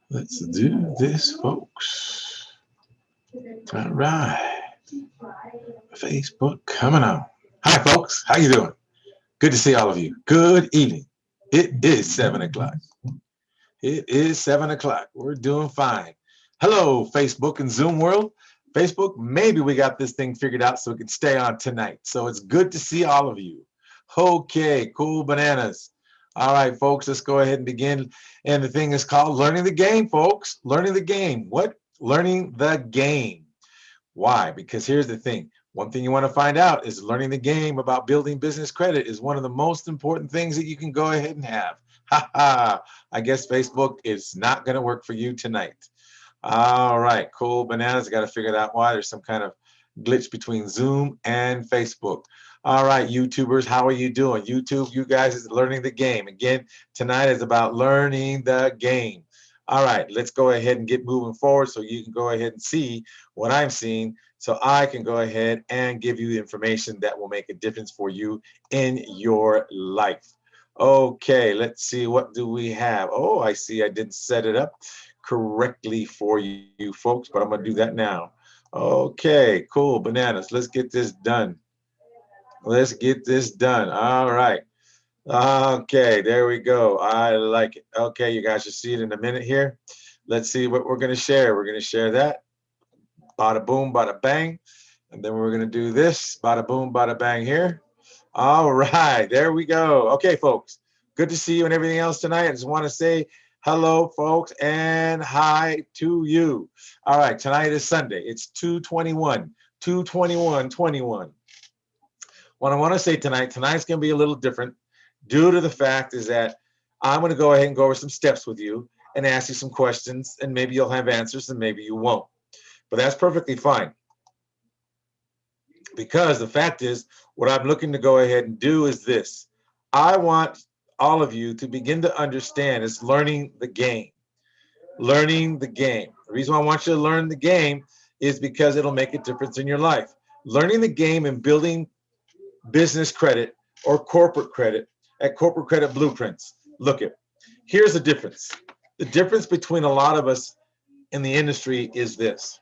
Let's do this, folks. All right. Facebook coming on. Hi, folks. How you doing? Good to see all of you. Good evening. It is 7 o'clock. It is 7 o'clock. We're doing fine. Hello, Facebook and Zoom world. Facebook, maybe we got this thing figured out so we can stay on tonight. So it's good to see all of you. Okay, cool bananas. All right, folks, let's go ahead and begin. And the thing is called Learning the Game, folks. Learning the game. What? Learning the game. Why? Because here's the thing. One thing you want to find out is learning the game about building business credit is one of the most important things that you can go ahead and have. Ha ha. I guess Facebook is not going to work for you tonight. All right, cool bananas. I got to figure out why. There's some kind of glitch between Zoom and Facebook. All right, YouTubers, how are you doing? YouTube, you guys is learning the game. Again, tonight is about learning the game. All right, let's go ahead and get moving forward so you can go ahead and see what I'm seeing so I can go ahead and give you information that will make a difference for you in your life. Okay, let's see, what do we have? Oh, I see I didn't set it up correctly for you folks, but I'm gonna do that now. Okay, cool bananas. Let's get this done. Let's get this done. All right. Okay, there we go. I like it. Okay, you guys should see it in a minute here. Let's see what we're going to share. We're going to share that. Bada boom, bada bang. And then we're going to do this. Bada boom, bada bang here. All right, there we go. Okay, folks. Good to see you and everything else tonight. I just want to say hello, folks, and hi to you. All right, tonight is Sunday. It's 2/21, 2/21/21. What I want to say tonight's going to be a little different due to the fact is that I'm going to go ahead and go over some steps with you and ask you some questions, and maybe you'll have answers and maybe you won't. But that's perfectly fine. Because the fact is, what I'm looking to go ahead and do is this. I want all of you to begin to understand is learning the game. Learning the game. The reason why I want you to learn the game is because it'll make a difference in your life. Learning the game and building business credit or corporate credit at Corporate Credit Blueprints. Look it. Here's the difference. The difference between a lot of us in the industry is this.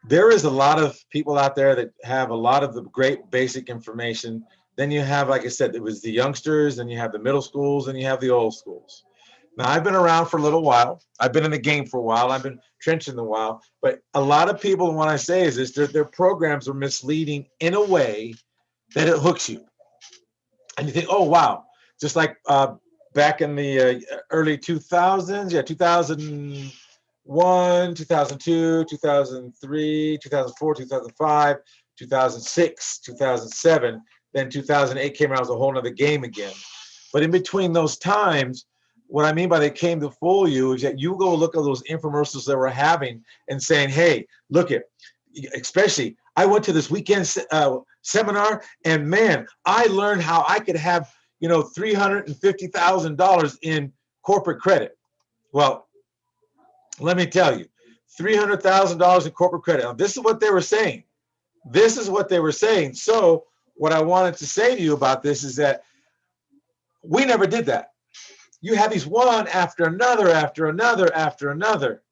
There is a lot of people out there that have a lot of the great basic information. Then you have, like I said, it was the youngsters, and you have the middle schools, and you have the old schools. Now, I've been around for a little while. I've been in the game for a while. I've been trenching a while. But a lot of people, what I say is this, their programs are misleading in a way that it hooks you. And you think, oh, wow. Just like back in the early 2000s, yeah, 2001, 2002, 2003, 2004, 2005, 2006, 2007, then 2008 came around, it was a whole nother game again. But in between those times, what I mean by they came to fool you is that you go look at those infomercials that we're having and saying, hey, look at, especially, I went to this weekend seminar, and man, I learned how I could have, $350,000 in corporate credit. Well, let me tell you, $300,000 in corporate credit. Now, this is what they were saying. This is what they were saying. So what I wanted to say to you about this is that we never did that. You have these one after another, after another, after another.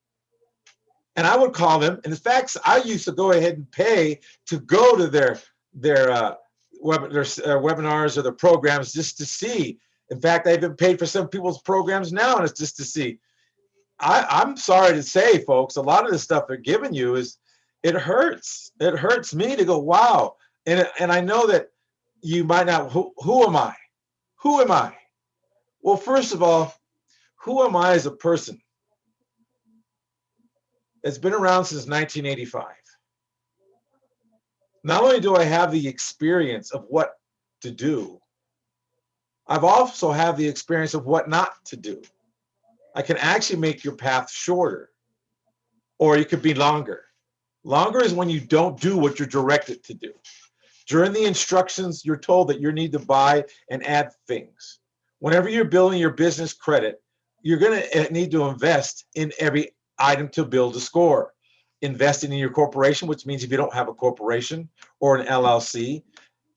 And I would call them, and in fact, I used to go ahead and pay to go to their webinars or their programs just to see. In fact, I even paid for some people's programs now, and it's just to see. I'm sorry to say, folks, a lot of the stuff they're giving you it hurts. It hurts me to go, wow. And I know that you might not, who am I? Who am I? Well, first of all, who am I as a person? It's been around since 1985. Not only do I have the experience of what to do, I've also have the experience of what not to do. I can actually make your path shorter, or it could be longer. Longer is when you don't do what you're directed to do. During the instructions, you're told that you need to buy and add things. Whenever you're building your business credit, you're going to need to invest in every item to build a score. Investing in your corporation, which means if you don't have a corporation or an LLC,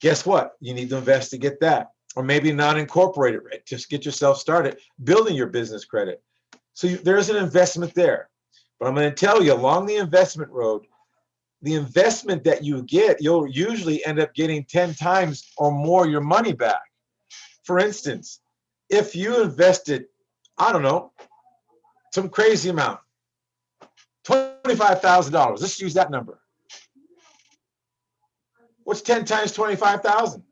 guess what? You need to invest to get that. or maybe non-incorporated, right? Just get yourself started building your business credit. So there's an investment there. But I'm going to tell you, along the investment road, the investment that you get, you'll usually end up getting 10 times or more your money back. For instance, if you invested, I don't know, some crazy amount, $25,000. Let's use that number. What's 10 times 25,000?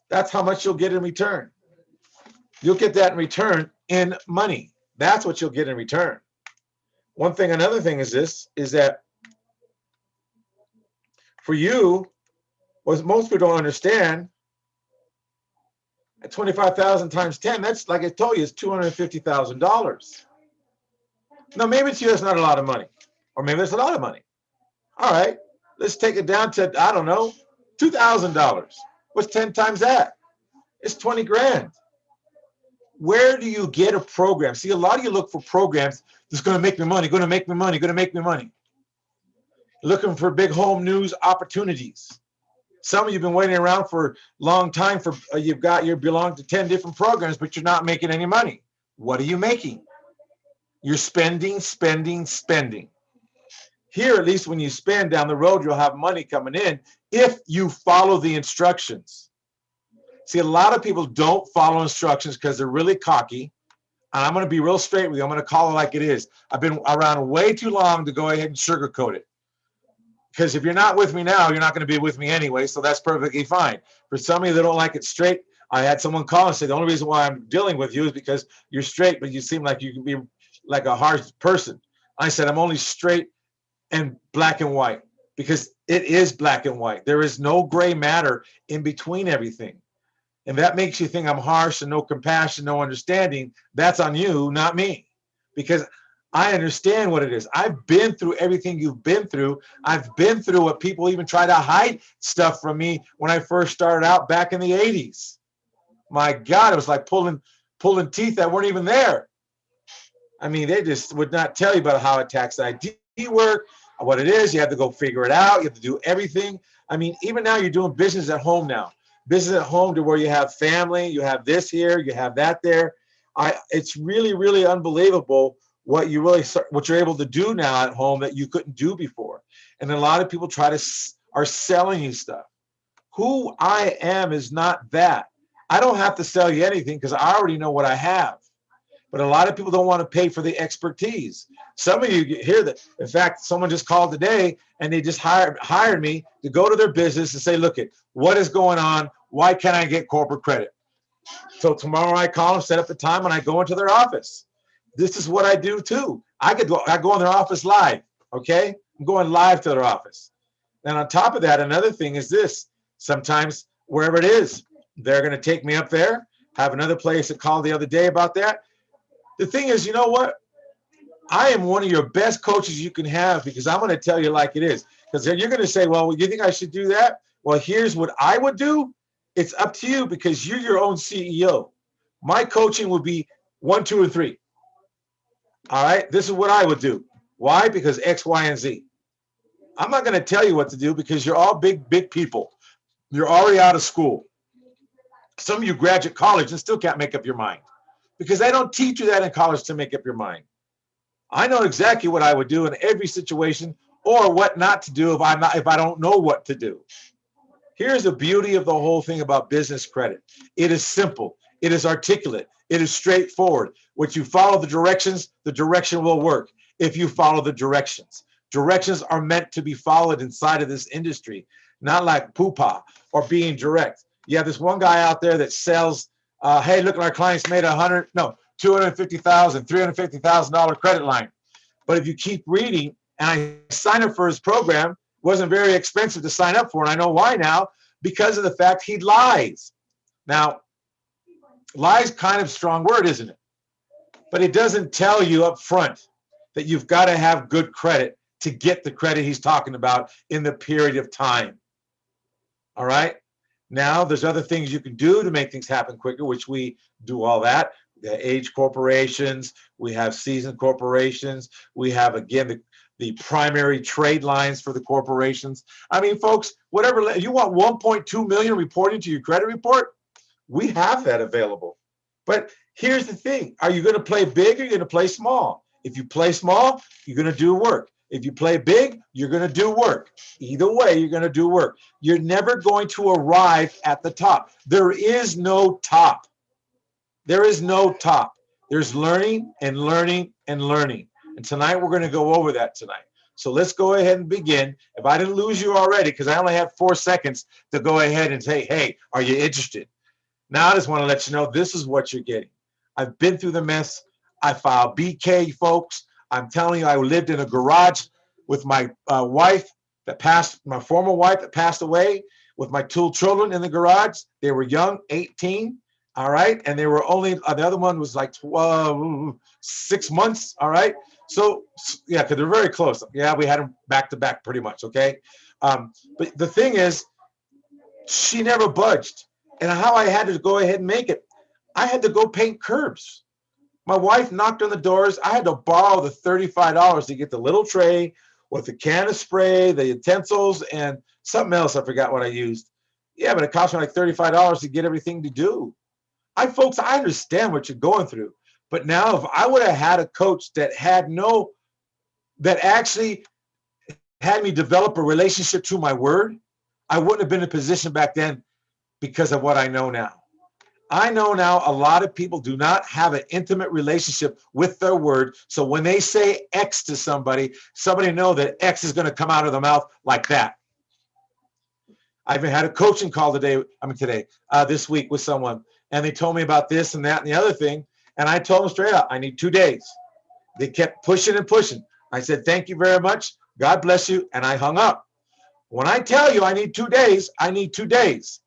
That's how much you'll get in return. You'll get that in return in money. That's what you'll get in return. Another thing is this, is that for you, what most people don't understand, at 25,000 times 10, that's, like I told you, it's $250,000. Now, maybe to you that's not a lot of money, or maybe it's a lot of money. All right, let's take it down to, I don't know, $2,000. What's 10 times that? It's 20 grand. Where do you get a program? See, a lot of you look for programs that's going to make me money, going to make me money, going to make me money. You're looking for big home news opportunities. Some of you have been waiting around for a long time for, you belong to 10 different programs, but you're not making any money. What are you making? You're spending, spending, spending. Here, at least when you spend, down the road, you'll have money coming in if you follow the instructions. See, a lot of people don't follow instructions because they're really cocky. And I'm going to be real straight with you. I'm going to call it like it is. I've been around way too long to go ahead and sugarcoat it. Because if you're not with me now, you're not going to be with me anyway, so that's perfectly fine. For some of you that don't like it straight, I had someone call and say, the only reason why I'm dealing with you is because you're straight, but you seem like you can be like a harsh person. I said, I'm only straight and black and white, because it is black and white. There is no gray matter in between everything. And that makes you think I'm harsh and no compassion, no understanding. That's on you, not me, because I understand what it is. I've been through everything you've been through. I've been through what people even try to hide stuff from me when I first started out back in the 80s. My God, it was like pulling teeth that weren't even there. I mean, they just would not tell you about how a tax ID work, what it is. You have to go figure it out. You have to do everything. I mean, even now you're doing business at home now. Business at home to where you have family, you have this here, you have that there. It's really, really unbelievable what you're able to do now at home that you couldn't do before. And a lot of people are selling you stuff. Who I am is not that. I don't have to sell you anything because I already know what I have. But a lot of people don't want to pay for the expertise. Some of you hear that. In fact, someone just called today and they just hired me to go to their business and say, look, what is going on? Why can't I get corporate credit? So tomorrow I call them, set up the time, and I go into their office. This is what I do too. I go in their office live, okay? I'm going live to their office. And on top of that, another thing is this. Sometimes wherever it is, they're going to take me up there. Have another place that called the other day about that. The thing is, you know what? I am one of your best coaches you can have, because I'm going to tell you like it is. Because you're going to say, well, you think I should do that? Well, here's what I would do. It's up to you, because you're your own CEO. My coaching would be 1, 2, or 3. All right, this is what I would do. Why? Because X, Y, and Z. I'm not going to tell you what to do, because you're all big people. You're already out of school. Some of you graduate college and still can't make up your mind, because they don't teach you that in college to make up your mind. I know exactly what I would do in every situation, or what not to do if I don't know what to do. Here's the beauty of the whole thing about business credit. It is simple. It is articulate. It is straightforward. What you follow the direction will work if you follow the directions. Directions are meant to be followed inside of this industry, not like poo-pah or being direct. You have this one guy out there that sells, hey, look, our clients made $250,000, $350,000 credit line. But if you keep reading, and I signed up for his program, it wasn't very expensive to sign up for, and I know why now, because of the fact he lies. Now, lies kind of a strong word, isn't it? But it doesn't tell you up front that you've got to have good credit to get the credit he's talking about in the period of time. All right? Now, there's other things you can do to make things happen quicker, which we do all that. The age corporations, we have seasoned corporations, we have, again, the primary trade lines for the corporations. I mean, folks, whatever, you want 1.2 million reporting to your credit report? We have that available. But here's the thing. Are you going to play big or are you going to play small? If you play small, you're going to do work. If you play big, you're going to do work. Either way, you're going to do work. You're never going to arrive at the top. There is no top. There is no top. There's learning and learning and learning. And tonight we're going to go over that tonight. So let's go ahead and begin. If I didn't lose you already, because I only have 4 seconds to go ahead and say, hey, are you interested? Now I just want to let you know this is what you're getting. I've been through the mess. I filed BK, folks. I'm telling you, I lived in a garage with my wife that passed, my former wife that passed away, with my 2 children in the garage. They were young, 18. All right. And they were only, the other one was like 6 months. All right. So, yeah, because they're very close. Yeah, we had them back to back pretty much. Okay. But the thing is, she never budged. And how I had to go ahead and make it, I had to go paint curbs. My wife knocked on the doors. I had to borrow the $35 to get the little tray with the can of spray, the utensils, and something else. I forgot what I used. Yeah, but it cost me like $35 to get everything to do. Folks, I understand what you're going through. But now if I would have had a coach that actually had me develop a relationship to my word, I wouldn't have been in a position back then because of what I know now. I know now a lot of people do not have an intimate relationship with their word. So when they say X to somebody know that X is going to come out of their mouth like that. I even had a coaching call this week with someone, and they told me about this and that and the other thing. And I told them straight out, I need 2 days. They kept pushing and pushing. I said, thank you very much. God bless you. And I hung up. When I tell you I need 2 days, I need 2 days.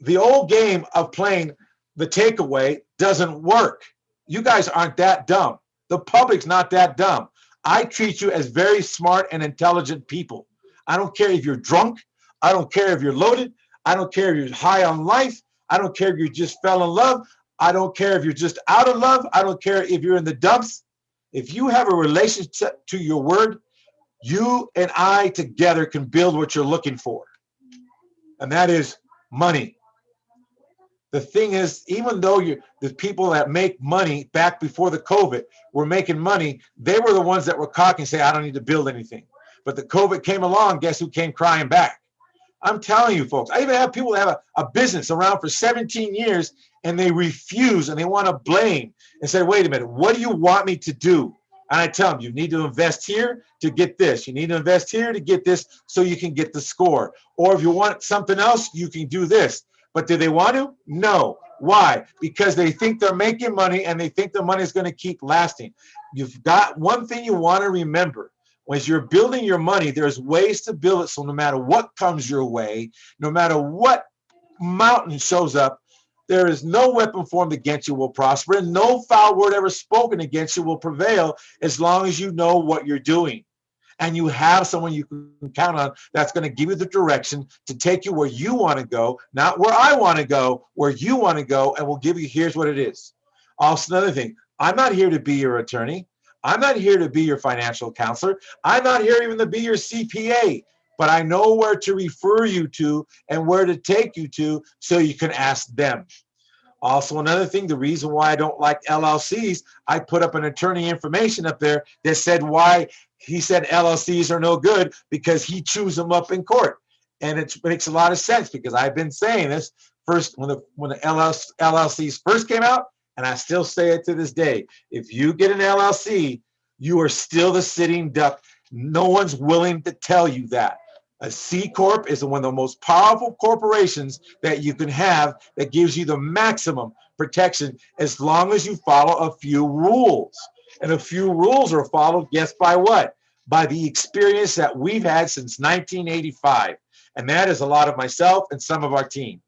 The old game of playing the takeaway doesn't work. You guys aren't that dumb. The public's not that dumb. I treat you as very smart and intelligent people. I don't care if you're drunk. I don't care if you're loaded. I don't care if you're high on life. I don't care if you just fell in love. I don't care if you're just out of love. I don't care if you're in the dumps. If you have a relationship to your word, you and I together can build what you're looking for. And that is money. The thing is, even though the people that make money back before the COVID were making money, they were the ones that were cocky and say, I don't need to build anything. But the COVID came along, guess who came crying back? I'm telling you, folks. I even have people that have a business around for 17 years, and they refuse, and they want to blame and say, wait a minute, what do you want me to do? And I tell them, you need to invest here to get this. You need to invest here to get this so you can get the score. Or if you want something else, you can do this. But do they want to? No. Why? Because they think they're making money and they think the money is going to keep lasting. You've got one thing you want to remember. As you're building your money, there's ways to build it so no matter what comes your way, no matter what mountain shows up, there is no weapon formed against you will prosper, and no foul word ever spoken against you will prevail as long as you know what you're doing. And you have someone you can count on that's going to give you the direction to take you where you want to go, not where I want to go, where you want to go, and we'll give you, here's what it is. Also, another thing, I'm not here to be your attorney. I'm not here to be your financial counselor. I'm not here even to be your CPA, but I know where to refer you to and where to take you to so you can ask them. Also, another thing, the reason why I don't like LLCs, I put up an attorney information up there that said why he said LLCs are no good, because he chews them up in court. And it makes a lot of sense because I've been saying this first when the LLCs first came out, and I still say it to this day. If you get an LLC, you are still the sitting duck. No one's willing to tell you that. A C Corp is one of the most powerful corporations that you can have that gives you the maximum protection as long as you follow a few rules. And a few rules are followed, guess by what? By the experience that we've had since 1985. And that is a lot of myself and some of our team.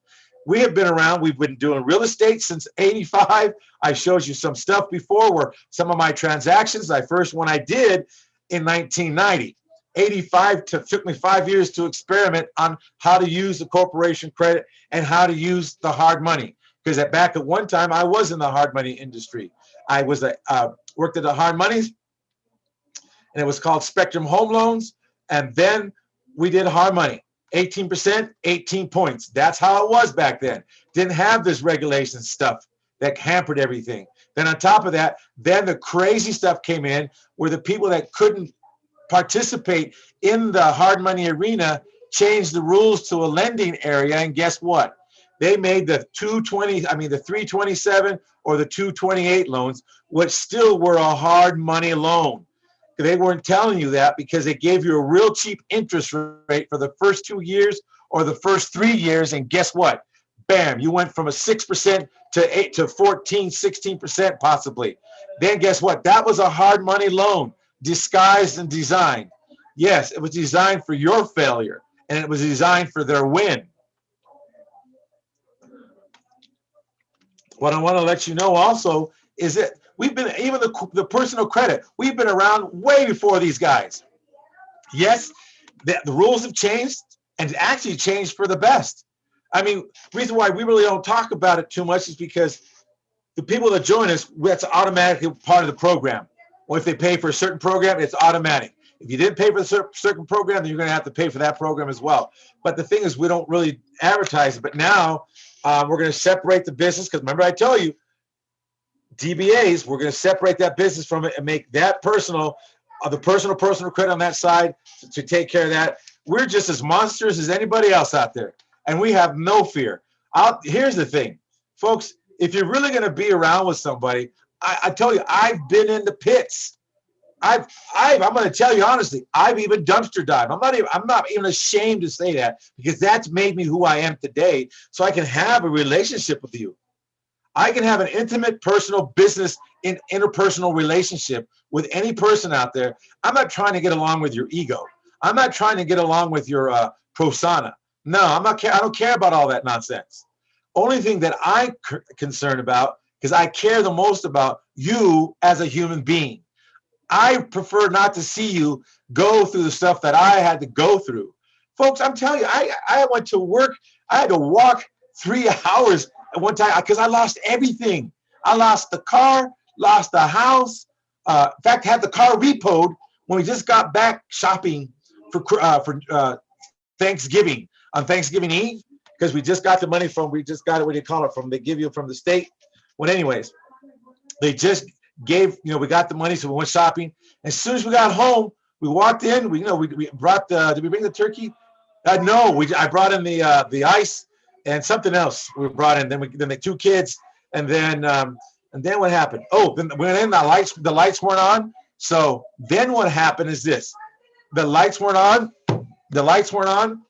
We have been around. We've been doing real estate since 85. I showed you some stuff before where some of my transactions, one I did in 1990. 85 took me 5 years to experiment on how to use the corporation credit and how to use the hard money. Because back at one time, I was in the hard money industry. I was worked at the hard monies, and it was called Spectrum Home Loans. And then we did hard money. 18%, 18 points. That's how it was back then. Didn't have this regulation stuff that hampered everything. Then on top of that, then the crazy stuff came in where the people that couldn't participate in the hard money arena changed the rules to a lending area, and guess what? They made the 327 or the 228 loans, which still were a hard money loan. They weren't telling you that because they gave you a real cheap interest rate for the first 2 years or the first 3 years, and guess what? Bam, you went from a 6% to 8 to 14, 16% possibly. Then guess what? That was a hard money loan, disguised and designed. Yes, it was designed for your failure, and it was designed for their win. What I want to let you know also is that we've been, even the personal credit, we've been around way before these guys. Yes, the rules have changed, and actually changed for the best. I mean, the reason why we really don't talk about it too much is because the people that join us, that's automatically part of the program. Or if they pay for a certain program, it's automatic. If you didn't pay for a certain program, then you're going to have to pay for that program as well. But the thing is, we don't really advertise it. But now we're going to separate the business, because remember I tell you, DBAs, we're going to separate that business from it and make that personal, the personal credit on that side to take care of that. We're just as monsters as anybody else out there, and we have no fear. Here's the thing, folks. If you're really going to be around with somebody, I tell you, I've been in the pits. I'm going to tell you honestly, I've even dumpster dived. I'm not even ashamed to say that, because that's made me who I am today. So I can have a relationship with you. I can have an intimate, personal, business, interpersonal relationship with any person out there. I'm not trying to get along with your ego. I'm not trying to get along with your persona. No, I'm not. I don't care about all that nonsense. Only thing that I'm concerned about, because I care the most about you as a human being. I prefer not to see you go through the stuff that I had to go through. Folks, I'm telling you, I went to work. I had to walk 3 hours at one time because I lost everything. I lost the car, lost the house. In fact, had the car repoed when we just got back shopping for Thanksgiving, on Thanksgiving Eve, because we just got the money from, what do you call it, they give you from the state. Well, anyways, they just gave, we got the money, so we went shopping. As soon as we got home, we walked in, we brought did we bring the turkey? No, I brought in the ice and something else we brought in. Then the 2 kids, and then what happened? Oh, then we went in, the lights weren't on. So then what happened is this: the lights weren't on,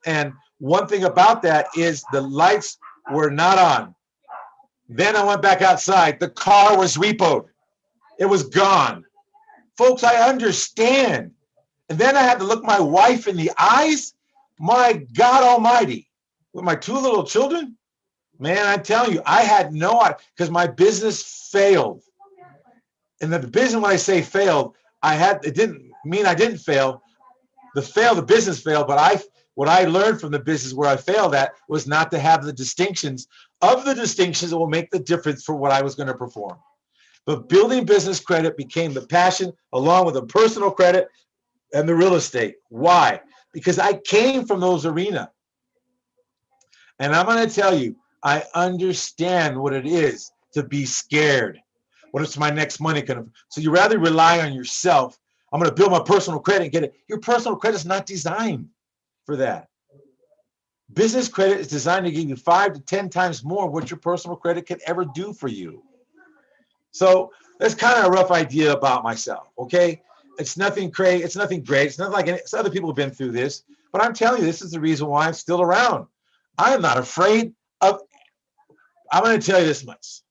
and one thing about that is the lights were not on. Then I went back outside. The car was repoed. It was gone. Folks, I understand. And then I had to look my wife in the eyes. My God Almighty, with my 2 little children, man, I'm telling you, I had no idea, because my business failed. And the business, when I say failed, it didn't mean I didn't fail. The business failed, but what I learned from the business where I failed at was not to have the distinctions that will make the difference for what I was going to perform. But building business credit became the passion, along with the personal credit and the real estate. Why? Because I came from those arenas. And I'm going to tell you, I understand what it is to be scared. What is my next money going to? So you rather rely on yourself. I'm going to build my personal credit and get it. Your personal credit is not designed for that. Business credit is designed to give you 5 to 10 times more what your personal credit can ever do for you. So that's kind of a rough idea about myself, okay? It's nothing crazy. It's nothing great. It's not like other people have been through this. But I'm telling you, this is the reason why I'm still around. I am not afraid of. I'm going to tell you this much.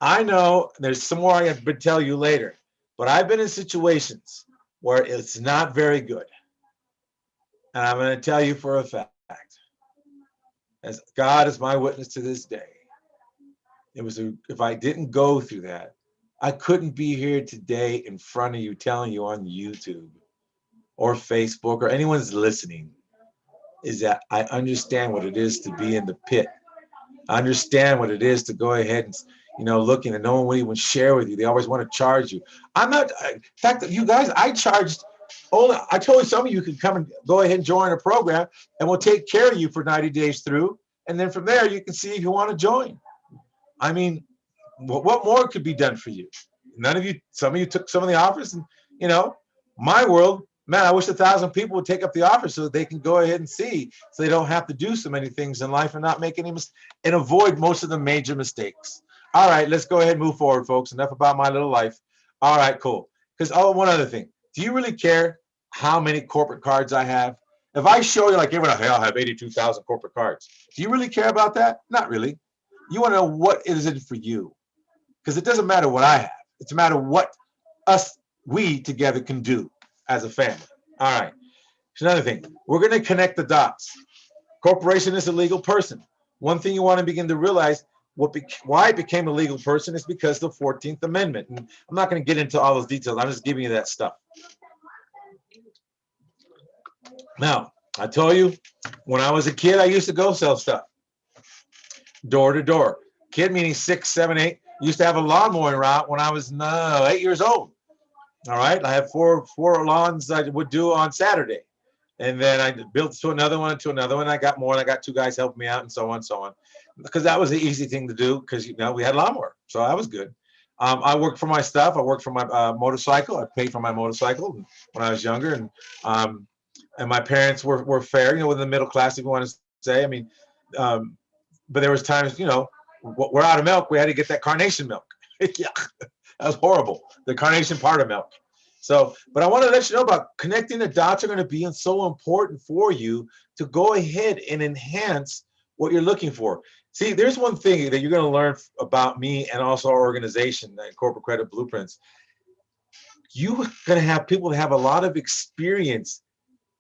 I know there's some more I have to tell you later, but I've been in situations where it's not very good. And I'm going to tell you for a fact, as God is my witness to this day, if I didn't go through that, I couldn't be here today in front of you telling you on YouTube or Facebook or anyone's listening, is that I understand what it is to be in the pit. I understand what it is to go ahead and, looking and no one will even share with you. They always want to charge you. I'm not, in fact, you guys, I charged Only I told some of you can come and go ahead and join a program, and we'll take care of you for 90 days through, and then from there you can see if you want to join. I mean, what more could be done for you? None of you, some of you took some of the offers, and you know, my world, man, I wish 1,000 people would take up the offer so that they can go ahead and see, so they don't have to do so many things in life and not make any mistakes and avoid most of the major mistakes. All right, let's go ahead and move forward, folks. Enough about my little life. All right, cool. Because one other thing, do you really care how many corporate cards I have? If I show you like everyone, hey, I'll have 82,000 corporate cards. Do you really care about that? Not really. You want to know what is it for you? Because it doesn't matter what I have. It's a matter what we together can do as a family. All right. Here's another thing. We're going to connect the dots. Corporation is a legal person. One thing you want to begin to realize, why it became a legal person is because of the 14th Amendment. And I'm not going to get into all those details. I'm just giving you that stuff. Now, I told you, when I was a kid, I used to go sell stuff. Door to door. Kid meaning 6, 7, 8. Used to have a lawn mowing route when I was 8 years old. All right. I had four lawns I would do on Saturday. And then I built to another one, I got more, and I got 2 guys helping me out, and so on, so on. Because that was the easy thing to do, because we had lawnmower, so that was good. I worked for my stuff. I worked for my motorcycle. I paid for my motorcycle when I was younger, and my parents were fair, within the middle class, if you want to say. I mean, but there was times, we're out of milk. We had to get that carnation milk. Yeah, that was horrible. The carnation part of milk. So, but I want to let you know about connecting the dots are going to be so important for you to go ahead and enhance what you're looking for. See, there's one thing that you're going to learn about me and also our organization, Corporate Credit Blueprints. You're going to have people that have a lot of experience,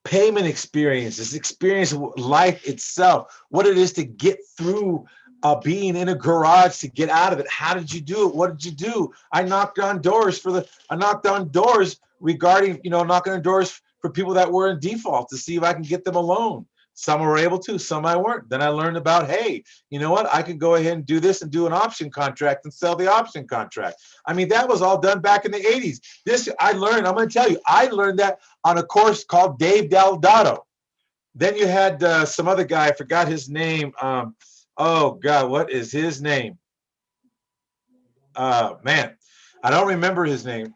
payment experiences, experience with life itself, what it is to get through being in a garage to get out of it. How did you do it? What did you do? I knocked on doors regarding, knocking on doors for people that were in default to see if I can get them a loan. Some were able to, some I weren't. Then I learned about, hey, you know what? I can go ahead and do this and do an option contract and sell the option contract. I mean, that was all done back in the 80s. I'm going to tell you, I learned that on a course called Dave Delgado. Then you had some other guy, I forgot his name. Oh God, what is his name? Man, I don't remember his name.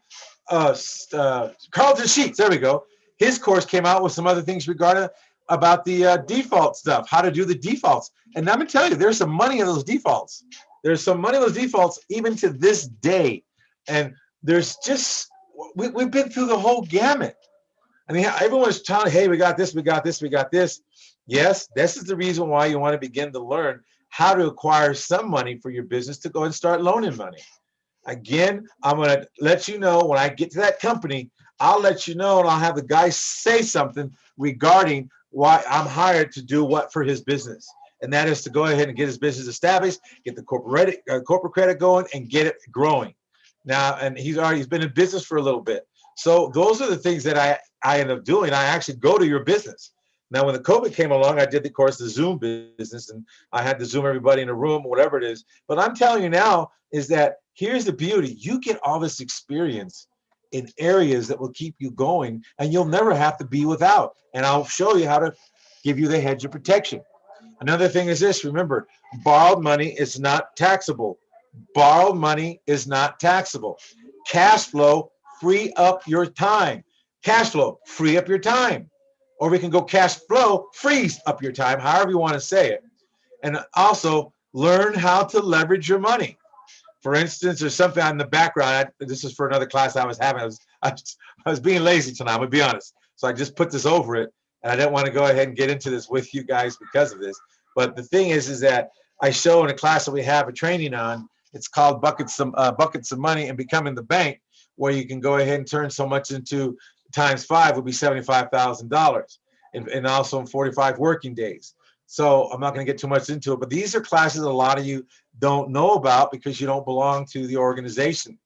Carlton Sheets, there we go. His course came out with some other things regarding about the default stuff, how to do the defaults. And I'm gonna tell you, there's some money in those defaults. There's some money in those defaults even to this day. And there's just, we've been through the whole gamut. I mean, everyone's telling, hey, we got this, we got this, we got this. Yes, this is the reason why you want to begin to learn how to acquire some money for your business to go and start loaning money. Again, I'm going to let you know when I get to that company, I'll let you know, and I'll have the guy say something regarding why I'm hired to do what for his business. And that is to go ahead and get his business established, get the corporate credit going, and get it growing. Now, and he's been in business for a little bit. So those are the things that I end up doing. I actually go to your business. Now, when the COVID came along, I did, of course, the Zoom business, and I had to Zoom everybody in a room, whatever it is. But I'm telling you now is that here's the beauty. You get all this experience in areas that will keep you going, and you'll never have to be without. And I'll show you how to give you the hedge of protection. Another thing is this. Remember, borrowed money is not taxable. Borrowed money is not taxable. Cash flow, free up your time. Cash flow, free up your time. Or we can go cash flow, freeze up your time, however you want to say it. And also learn how to leverage your money. For instance, there's something in the background. This is for another class I was having. I was being lazy tonight, I'm going to be honest. So I just put this over it. And I didn't want to go ahead and get into this with you guys because of this. But the thing is that I show in a class that we have a training on. It's called Buckets of Money and Becoming the Bank, where you can go ahead and turn so much into times 5 would be $75,000, and also in 45 working days. So I'm not going to get too much into it, but these are classes a lot of you don't know about because you don't belong to the organization.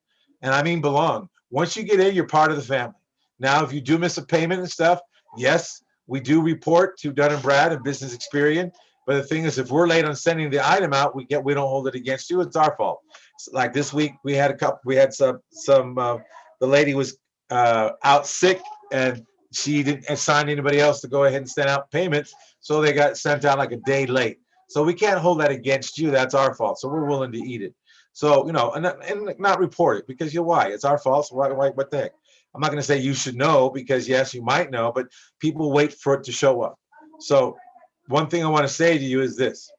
And I mean belong. Once you get in, you're part of the family. Now, if you do miss a payment and stuff, yes, we do report to Dun & Brad and Business Experience. But the thing is, if we're late on sending the item out, we don't hold it against you. It's our fault. So like this week, we had some the lady was out sick, and she didn't assign anybody else to go ahead and send out payments, so they got sent out like a day late. So we can't hold that against you. That's our fault. So we're willing to eat it. So, and not report it, because you're why? It's our fault. So why, what the heck? I'm not going to say you should know, because yes, you might know, but people wait for it to show up. So one thing I want to say to you is this: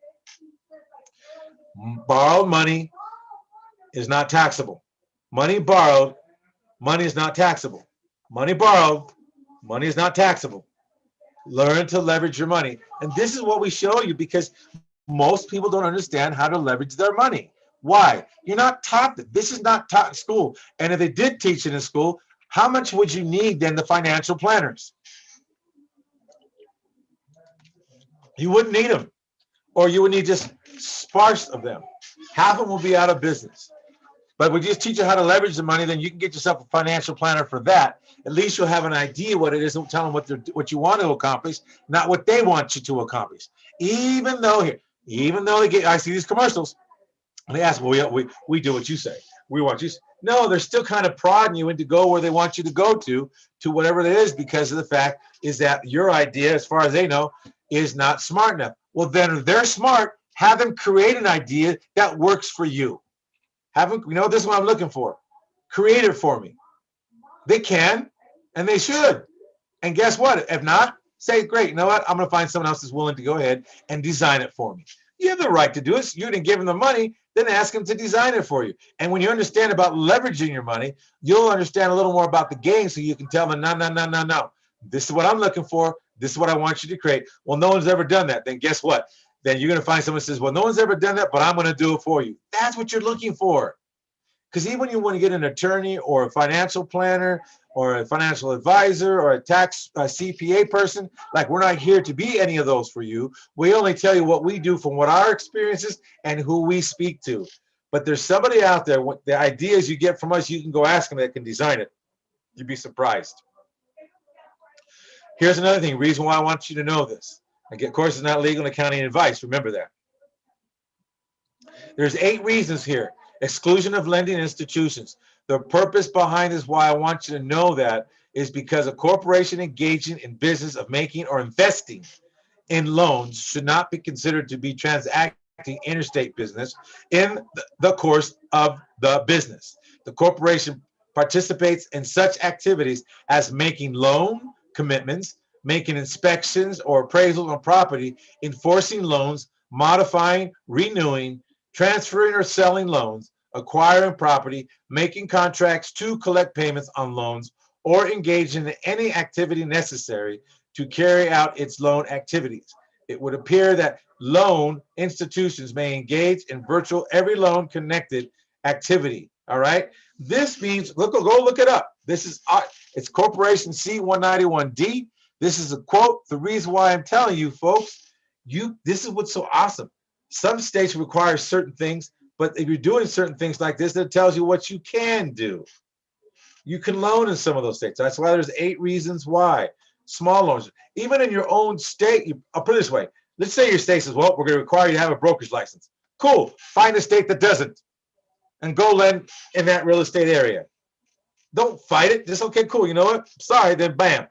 borrowed money is not taxable. Money borrowed, money is not taxable. Money borrowed, money is not taxable. Learn to leverage your money. And this is what we show you, because most people don't understand how to leverage their money. Why? You're not taught that. This is not taught in school. And if they did teach it in school, how much would you need then the financial planners? You wouldn't need them, or you would need just sparse of them. Half of them will be out of business. But we just teach you how to leverage the money, then you can get yourself a financial planner for that. At least you'll have an idea what it is, and tell them what you want to accomplish, not what they want you to accomplish. Even though they get, I see these commercials, and they ask, well, we do what you say. We want you. No, they're still kind of prodding you into go where they want you to go to whatever it is, because of the fact is that your idea, as far as they know, is not smart enough. Well, then if they're smart, have them create an idea that works for you. Have them, this is what I'm looking for. Create it for me. They can, and they should. And guess what? If not, say, great, you know what? I'm going to find someone else that's willing to go ahead and design it for me. You have the right to do it. You didn't give them the money, then ask them to design it for you. And when you understand about leveraging your money, you'll understand a little more about the game, so you can tell them, no. This is what I'm looking for. This is what I want you to create. Well, no one's ever done that. Then guess what? Then you're going to find someone who says, well, no one's ever done that, but I'm going to do it for you. That's what you're looking for. Because even when you want to get an attorney or a financial planner or a financial advisor or a CPA person, like, we're not here to be any of those for you. We only tell you what we do from what our experiences and who we speak to. But there's somebody out there, what the ideas you get from us, you can go ask them that can design it. You'd be surprised. Here's another thing, reason why I want you to know this. Of course, it's not legal and accounting advice. Remember that. There's 8 reasons here. Exclusion of lending institutions. The purpose behind this, why I want you to know that, is because a corporation engaging in business of making or investing in loans should not be considered to be transacting interstate business in the course of the business. The corporation participates in such activities as making loan commitments, making inspections or appraisals on property, enforcing loans, modifying, renewing, transferring or selling loans, acquiring property, making contracts to collect payments on loans, or engaging in any activity necessary to carry out its loan activities. It would appear that loan institutions may engage in virtual every loan connected activity. All right. This means, go look it up. This is it's Corporation C-191D. This is a quote. The reason why I'm telling you, folks, this is what's so awesome. Some states require certain things, but if you're doing certain things like this, that tells you what you can do. You can loan in some of those states. That's why there's 8 reasons why. Small loans. Even in your own state, I'll put it this way. Let's say your state says, well, we're going to require you to have a broker's license. Cool. Find a state that doesn't and go lend in that real estate area. Don't fight it. Just, okay, cool. You know what? Sorry, then bam.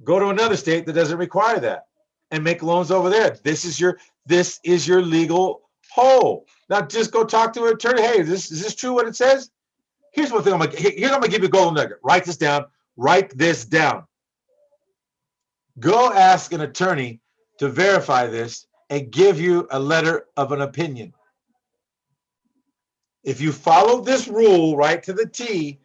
Go to another state that doesn't require that and make loans over there. This is your legal hole. Now just go talk to an attorney. Hey, is this true what it says? Here's one thing I'm gonna give you a golden nugget. Write this down. Write this down. Go ask an attorney to verify this and give you a letter of an opinion. If you follow this rule right to the T,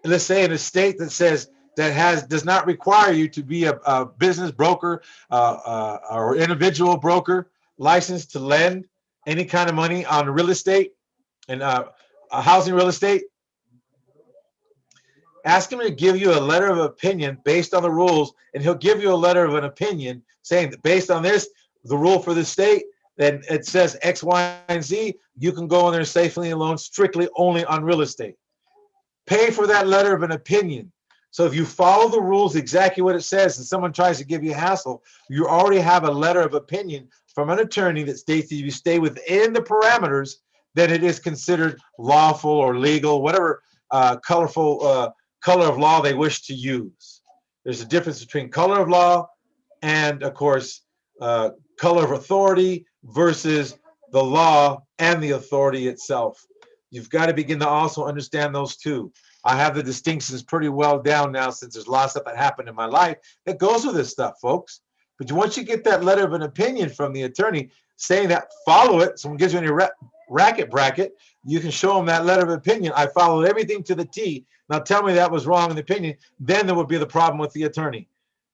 let's say in a state that says does not require you to be a business broker or individual broker licensed to lend any kind of money on real estate and housing real estate, ask him to give you a letter of opinion based on the rules, and he'll give you a letter of an opinion saying that based on this, the rule for the state, then it says X, Y, and Z, you can go in there safely and loan strictly only on real estate. Pay for that letter of an opinion. So if you follow the rules exactly what it says and someone tries to give you a hassle, you already have a letter of opinion from an attorney that states that if you stay within the parameters, then it is considered lawful or legal, whatever color of law they wish to use. There's a difference between color of law and, of course, color of authority versus the law and the authority itself. You've got to begin to also understand those two. I have the distinctions pretty well down now since there's a lot of stuff that happened in my life that goes with this stuff, folks. But once you get that letter of an opinion from the attorney saying that, follow it. Someone gives you any racket bracket, you can show them that letter of opinion. I followed everything to the T. Now tell me that was wrong in the opinion. Then there would be the problem with the attorney.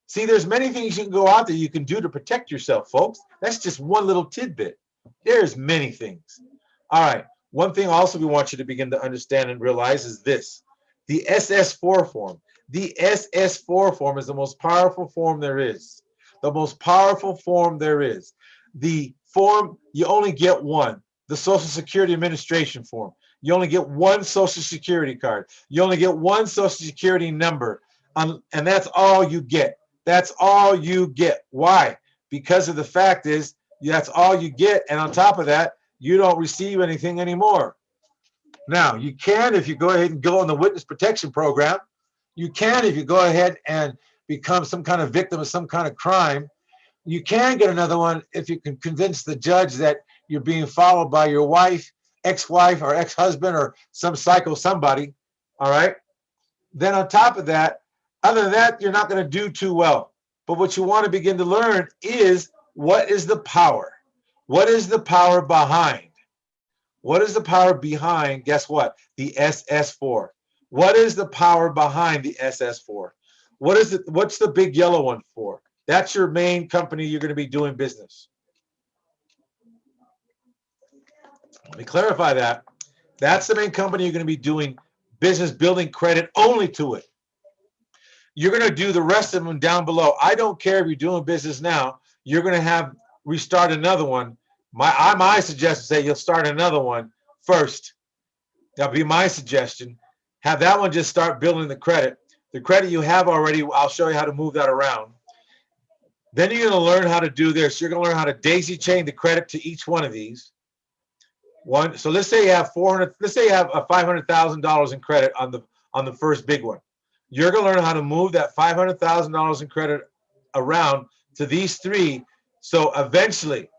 See, there's many things you can go out there you can do to protect yourself, folks. That's just one little tidbit. There's many things. All right. One thing also we want you to begin to understand and realize is this. The SS4 form. The SS4 form is the most powerful form there is. The most powerful form there is. The form, you only get one. The Social Security Administration form. You only get one Social Security card. You only get one Social Security number. And that's all you get. That's all you get. Why? Because of the fact is, that's all you get. And on top of that, you don't receive anything anymore. Now, you can if you go ahead and go on the witness protection program. You can if you go ahead and become some kind of victim of some kind of crime. You can get another one if you can convince the judge that you're being followed by your wife, ex-wife, or ex-husband, or some psycho somebody. All right. Then on top of that, other than that, you're not going to do too well. But what you want to begin to learn is, what is the power? What is the power behind? What is the power behind, guess what? The SS4. What is the power behind the SS4? What's the big yellow one for? That's your main company you're going to be doing business. Let me clarify that. That's the main company you're going to be doing business, building credit only to it. You're going to do the rest of them down below. I don't care if you're doing business now. You're going to restart another one. My suggestion say you'll start another one first. That'll be my suggestion. Have that one just start building the credit. The credit you have already, I'll show you how to move that around. Then you're going to learn how to do this. You're going to learn how to daisy chain the credit to each one of these. So let's say you have $500,000 in credit on the first big one. You're going to learn how to move that $500,000 in credit around to these three. So eventually,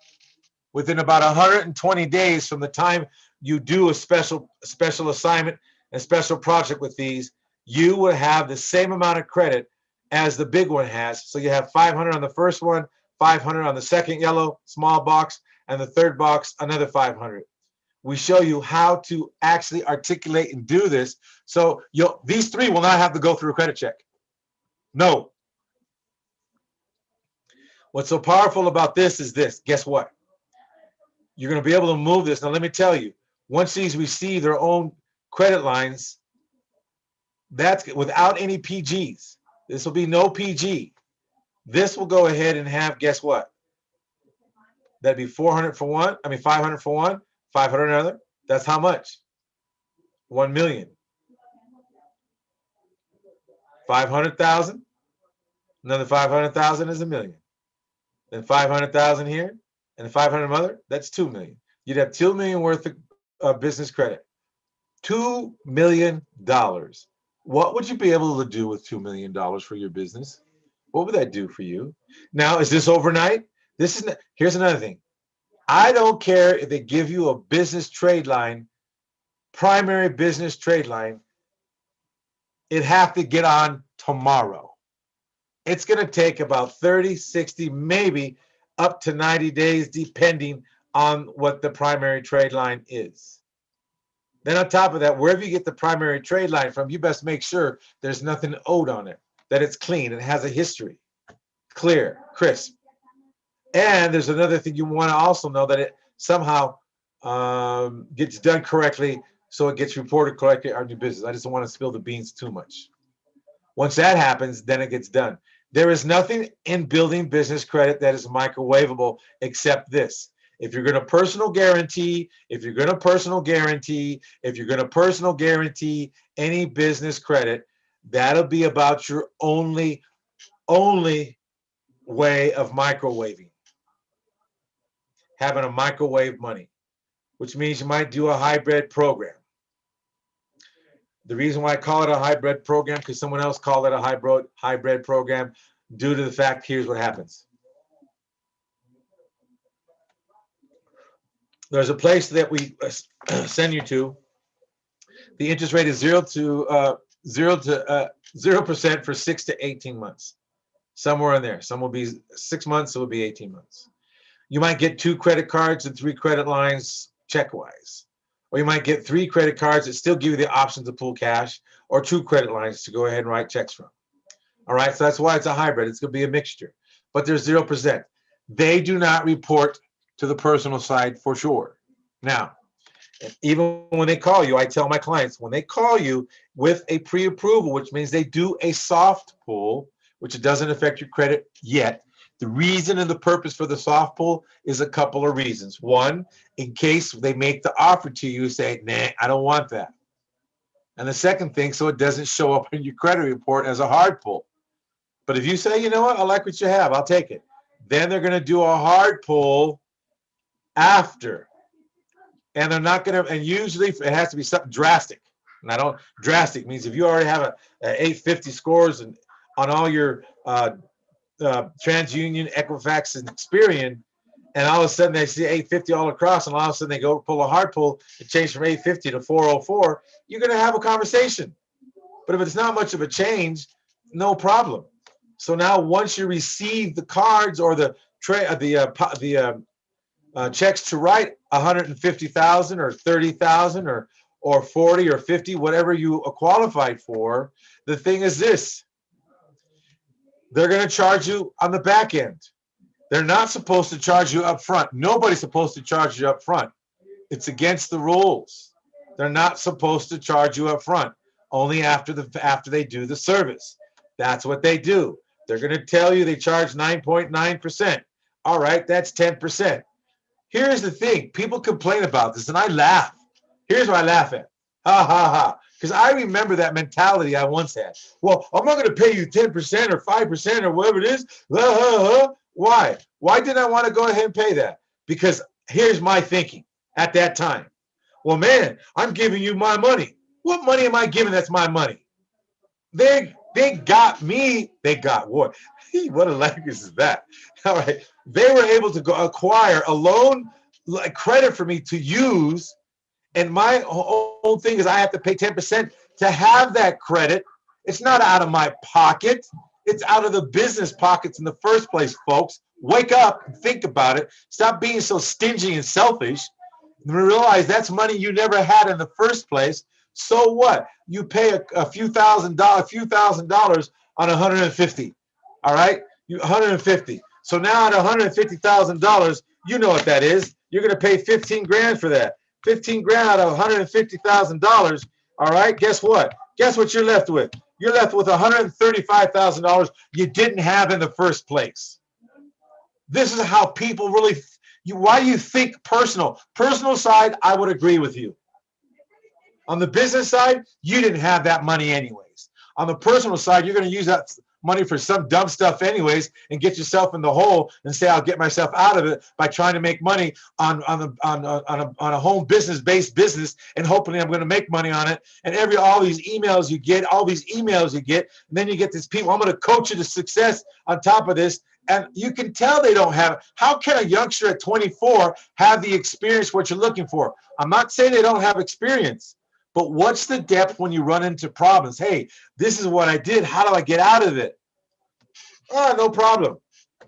within about 120 days from the time you do a special assignment and special project with these, you will have the same amount of credit as the big one has. So you have 500 on the first one, 500 on the second yellow small box, and the third box, another 500. We show you how to actually articulate and do this. So these three will not have to go through a credit check. No. What's so powerful about this is this. Guess what? You're going to be able to move this. Now, let me tell you, once these receive their own credit lines, that's without any PGs. This will be no PG. This will go ahead and have, guess what? That'd be 400 for one. 500 for one, 500 another. That's how much? 1 million. 500,000. Another 500,000 is a million. Then 500,000 here, and 500 other. That's 2 million. You'd have 2 million worth of business credit. $2 million. What would you be able to do with $2 million for your business? What would that do for you? Now, is this overnight? Here's another thing. I don't care if they give you a business trade line, primary business trade line. It'd have to get on tomorrow. It's going to take about 30, 60, maybe up to 90 days, depending on what the primary trade line is. Then on top of that, wherever you get the primary trade line from, you best make sure there's nothing owed on it, that it's clean, it has a history, clear, crisp. And there's another thing you want to also know, that it somehow gets done correctly, so it gets reported correctly on your business. I just don't want to spill the beans too much. Once that happens, then it gets done. There is nothing in building business credit that is microwavable except this. If you're going to personal guarantee any business credit, that'll be about your only way of microwaving. Having a microwave money, which means you might do a hybrid program. The reason why I call it a hybrid program, because someone else called it a hybrid program, due to the fact, here's what happens. There's a place that we send you to. The interest rate is 0% for 6 to 18 months. Somewhere in there. Some will be 6 months, some will be 18 months. You might get 2 credit cards and 3 credit lines check-wise. Or you might get 3 credit cards that still give you the option to pull cash, or 2 credit lines to go ahead and write checks from. All right, so that's why it's a hybrid. It's going to be a mixture. But there's 0%. They do not report to the personal side for sure. Now, even when they call you, I tell my clients, when they call you with a pre-approval, which means they do a soft pull, which doesn't affect your credit yet, the reason and the purpose for the soft pull is a couple of reasons. One, in case they make the offer to you, say, nah, I don't want that. And the second thing, so it doesn't show up in your credit report as a hard pull. But if you say, you know what, I like what you have, I'll take it. Then they're going to do a hard pull after. And they're not going to, and usually it has to be something drastic. And drastic means if you already have a 850 scores and on all your TransUnion, Equifax, and Experian, and all of a sudden they see 850 all across, and all of a sudden they go pull a hard pull to change from 850 to 404, you're going to have a conversation. But if it's not much of a change, no problem. So now once you receive the cards or the checks to write 150,000 or 30,000 or 40 or 50, whatever you are qualified for, the thing is this: they're going to charge you on the back end. They're not supposed to charge you up front. Nobody's supposed to charge you up front. It's against the rules. They're not supposed to charge you up front. Only after they do the service. That's what they do. They're going to tell you they charge 9.9%. All right, that's 10%. Here's the thing. People complain about this, and I laugh. Here's what I laugh at. Ha, ha, ha. Because I remember that mentality I once had. Well, I'm not going to pay you 10% or 5% or whatever it is. Why? Why didn't I want to go ahead and pay that? Because here's my thinking at that time. Well, man, I'm giving you my money. What money am I giving that's my money? They got me. They got what? What a language is that? All right. They were able to go acquire a loan credit for me to use. And my whole thing is I have to pay 10% to have that credit. It's not out of my pocket. It's out of the business pockets in the first place, folks. Wake up and think about it. Stop being so stingy and selfish. And realize that's money you never had in the first place. So what? You pay a few thousand dollars on 150. All right? 150. So now at $150,000, you know what that is. You're going to pay 15 grand for that. 15 grand out of $150,000. All right? Guess what? Guess what you're left with? You're left with $135,000 you didn't have in the first place. This is how people really, why you think personal. Personal side, I would agree with you. On the business side, you didn't have that money anyways. On the personal side, you're going to use that money for some dumb stuff anyways and get yourself in the hole and say, I'll get myself out of it by trying to make money on a home business-based business and hoping I'm going to make money on it. And all these emails you get, and then you get these people, I'm going to coach you to success on top of this. And you can tell they don't have it. How can a youngster at 24 have the experience what you're looking for? I'm not saying they don't have experience. But what's the depth when you run into problems? Hey, this is what I did. How do I get out of it? Oh, no problem.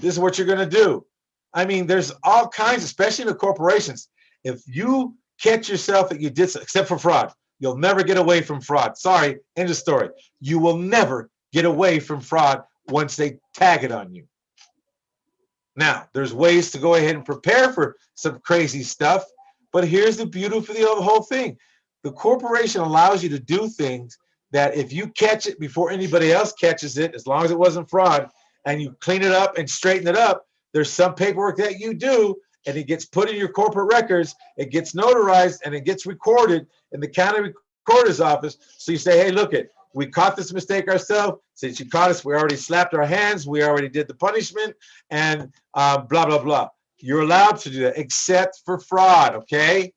This is what you're going to do. I mean, there's all kinds, especially in the corporations. If you catch yourself that you did, except for fraud, you'll never get away from fraud. Sorry, end of story. You will never get away from fraud once they tag it on you. Now, there's ways to go ahead and prepare for some crazy stuff. But here's the beauty of the whole thing. The corporation allows you to do things that if you catch it before anybody else catches it, as long as it wasn't fraud, and you clean it up and straighten it up, there's some paperwork that you do, and it gets put in your corporate records, it gets notarized, and it gets recorded in the county recorder's office. So you say, hey, look it, we caught this mistake ourselves. Since you caught us, we already slapped our hands, we already did the punishment, and blah, blah, blah. You're allowed to do that, except for fraud, okay?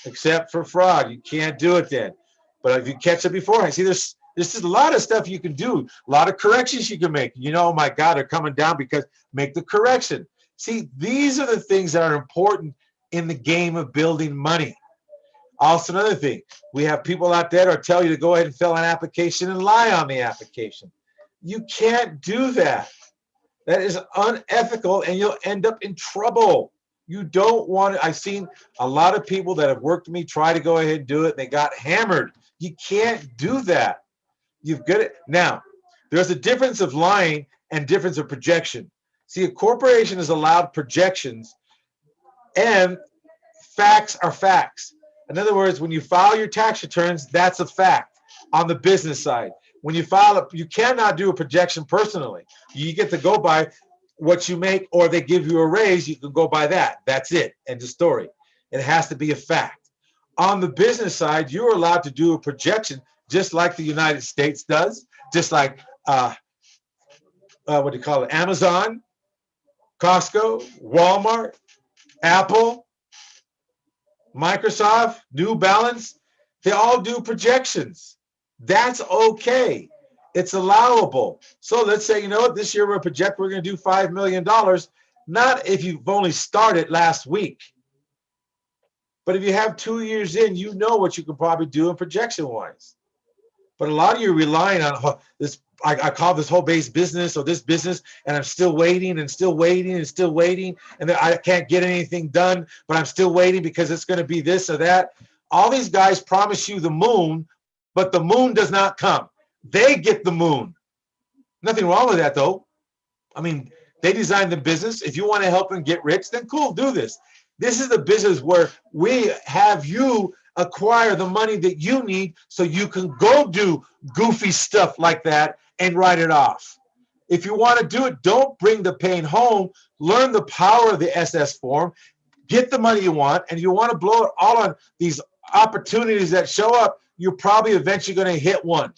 Except for fraud. You can't do it then. But if you catch it beforehand, see, there's just a lot of stuff you can do, a lot of corrections you can make. You know, oh my God, they're coming down because make the correction. See, these are the things that are important in the game of building money. Also, another thing, we have people out there that tell you to go ahead and fill an application and lie on the application. You can't do that. That is unethical, and you'll end up in trouble. You don't want it. I've seen a lot of people that have worked with me try to go ahead and do it, and they got hammered. You can't do that. You've got it. Now, there's a difference of lying and difference of projection. See, a corporation is allowed projections, and facts are facts. In other words, when you file your tax returns, that's a fact on the business side. When you file it, you cannot do a projection personally. You get to go by what you make, or they give you a raise, you can go by that. That's it. End of story. It has to be a fact. On the business side, you're allowed to do a projection just like the United States does, just like what do you call it? Amazon, Costco, Walmart, Apple, Microsoft, New Balance. They all do projections. That's okay. It's allowable. So let's say, you know what, this year we're going to do $5 million. Not if you've only started last week. But if you have 2 years in, you know what you can probably do in projection-wise. But a lot of you are relying on this, I call this whole base business or this business, and I'm still waiting and still waiting and still waiting, and then I can't get anything done, but I'm still waiting because it's going to be this or that. All these guys promise you the moon, but the moon does not come. They get the moon. Nothing wrong with that, though. I mean, they designed the business. If you want to help them get rich, then cool, do this. This is the business where we have you acquire the money that you need so you can go do goofy stuff like that and write it off. If you want to do it, don't bring the pain home. Learn the power of the SS form. Get the money you want, and you want to blow it all on these opportunities that show up, you're probably eventually going to hit one.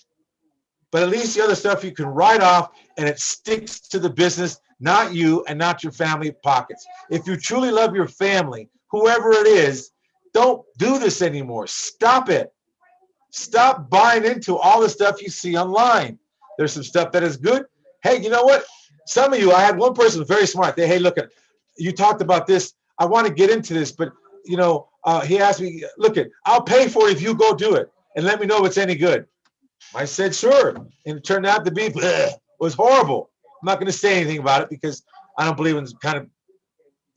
But at least the other stuff you can write off, and it sticks to the business, not you and not your family pockets. If you truly love your family, whoever it is, don't do this anymore. Stop it. Stop buying into all the stuff you see online. There's some stuff that is good. Hey, you know what? Some of you, I had one person very smart. They, hey, look, you talked about this. I want to get into this, but you know, he asked me, look, I'll pay for it if you go do it and let me know if it's any good. I said, sure. And it turned out to be, it was horrible. I'm not going to say anything about it because I don't believe in kind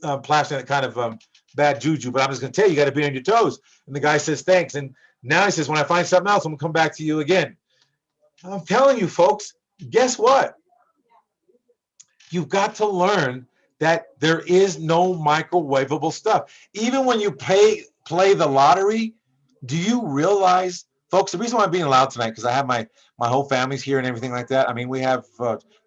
of plastering that kind of bad juju, but I'm just going to tell you, you got to be on your toes. And the guy says, thanks. And now he says, when I find something else, I'm going to come back to you again. I'm telling you, folks, guess what? You've got to learn that there is no microwavable stuff. Even when you play the lottery, do you realize, folks, the reason why I'm being loud tonight, because I have my whole family's here and everything like that. I mean, we have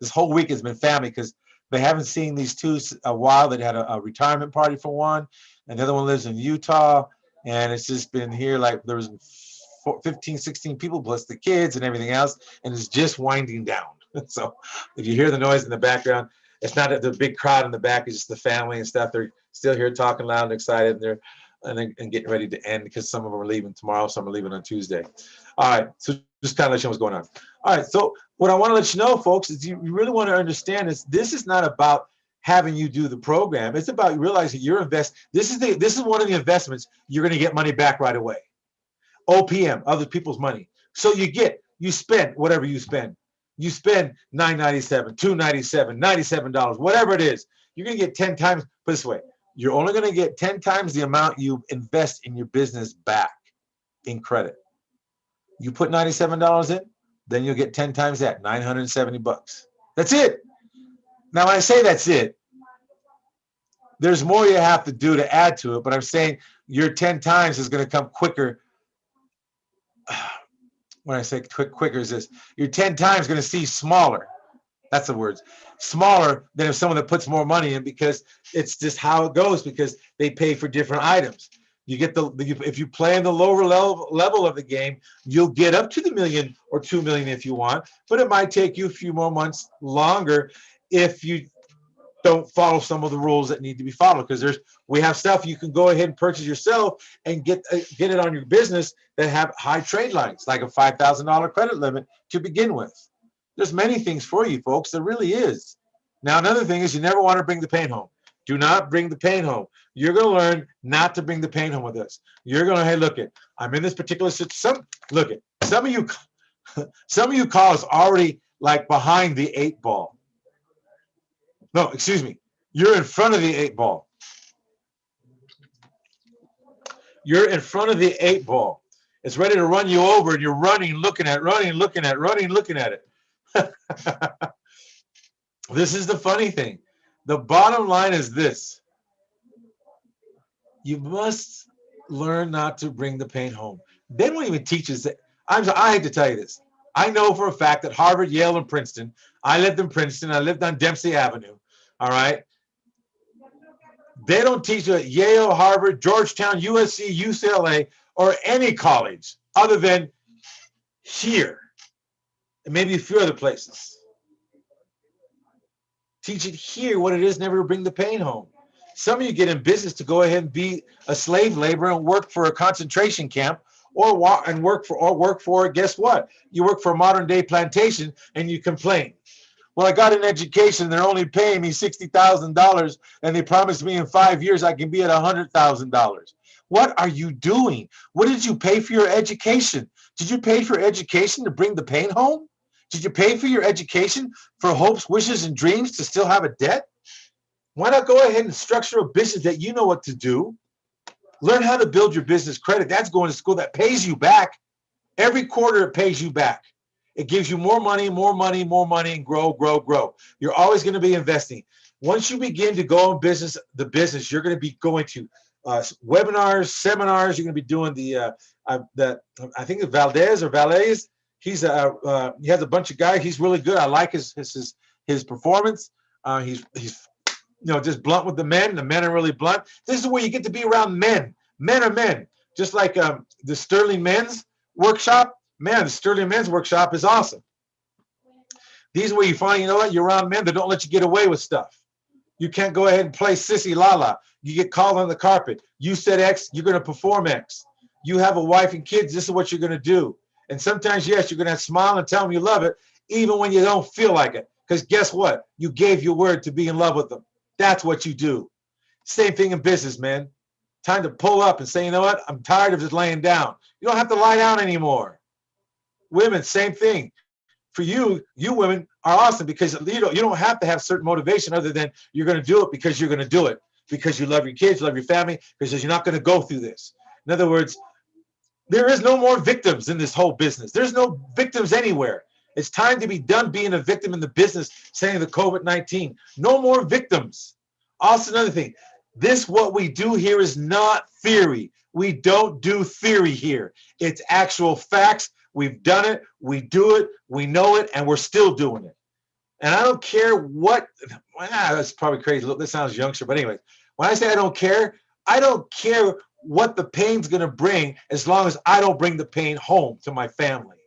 this whole week has been family because they haven't seen these two a while. They had a retirement party for one, and the other one lives in Utah, and it's just been here like there was 15, 16 people plus the kids and everything else, and it's just winding down. So if you hear the noise in the background, it's not the big crowd in the back, it's just the family and stuff. They're still here talking loud and excited, and they're getting ready to end because some of them are leaving tomorrow, some are leaving on Tuesday. All right, so just kind of let you know what's going on. All right, so what I want to let you know, folks, is you really want to understand is this is not about having you do the program. It's about realizing you're this is one of the investments you're going to get money back right away. OPM, other people's money. So you spend whatever you spend. You spend $9.97, $2.97, $97, whatever it is. You're going to get 10 times, put it this way, you're only going to get 10 times the amount you invest in your business back in credit. You put $97 in, then you'll get 10 times that, $970. That's it. Now, when I say that's it, there's more you have to do to add to it, but I'm saying your 10 times is going to come quicker. When I say quicker is this, your 10 times going to see smaller. That's the words. Smaller than if someone that puts more money in, because it's just how it goes, because they pay for different items. You get if you play in the lower level of the game, you'll get up to the $1 million or $2 million if you want, but it might take you a few more months longer if you don't follow some of the rules that need to be followed, because we have stuff you can go ahead and purchase yourself and get it on your business that have high trade lines, like a $5,000 credit limit to begin with. There's many things for you folks. There really is. Now, another thing is you never want to bring the pain home. Do not bring the pain home. You're going to learn not to bring the pain home with us. You're going to, hey, look it, I'm in this particular situation. Look it, some of you callers already like behind the 8 ball. No, excuse me. You're in front of the 8 ball. You're in front of the 8 ball. It's ready to run you over, and you're running, looking at it. This is the funny thing. The bottom line is this. You must learn not to bring the pain home. They don't even teach us that. I hate to tell you this. I know for a fact that Harvard, Yale, and Princeton, I lived in Princeton, I lived on Dempsey Avenue, all right? They don't teach you at Yale, Harvard, Georgetown, USC, UCLA, or any college other than here, and maybe a few other places. Teach it here what it is, never to bring the pain home. Some of you get in business to go ahead and be a slave laborer and work for a concentration camp, or work for guess what? You work for a modern day plantation and you complain. Well, I got an education, they're only paying me $60,000, and they promised me in 5 years I can be at $100,000. What are you doing? What did you pay for your education? Did you pay for education to bring the pain home? Did you pay for your education for hopes, wishes, and dreams to still have a debt? Why not go ahead and structure a business that you know what to do? Learn how to build your business credit. That's going to school that pays you back. Every quarter it pays you back. It gives you more money, and grow. You're always going to be investing. Once you begin to go in business, you're going to be going to webinars, seminars. You're going to be doing I think it's Valdez or Valais. He has a bunch of guys. He's really good. I like his performance. He's just blunt with the men. The men are really blunt. This is where you get to be around men. Men are men. Just like the Sterling Men's Workshop. Man, the Sterling Men's Workshop is awesome. These are where you find, you're around men that don't let you get away with stuff. You can't go ahead and play sissy la. You get called on the carpet. You said X, you're going to perform X. You have a wife and kids, this is what you're going to do. And sometimes, yes, you're going to smile and tell them you love it, even when you don't feel like it. Because guess what? You gave your word to be in love with them. That's what you do. Same thing in business, man. Time to pull up and say, you know what? I'm tired of just laying down. You don't have to lie down anymore. Women, same thing. For you women are awesome because you don't have to have certain motivation other than you're going to do it because you're going to do it. Because you love your kids, you love your family, because you're not going to go through this. In other words, there is no more victims in this whole business. There's no victims anywhere. It's time to be done being a victim in the business, saying the COVID-19. No more victims. Also, another thing, what we do here is not theory. We don't do theory here. It's actual facts. We've done it. We do it. We know it, and we're still doing it. And I don't care what. That's probably crazy. Look, this sounds youngster, but anyway, when I say I don't care what the pain's going to bring, as long as I don't bring the pain home to my family.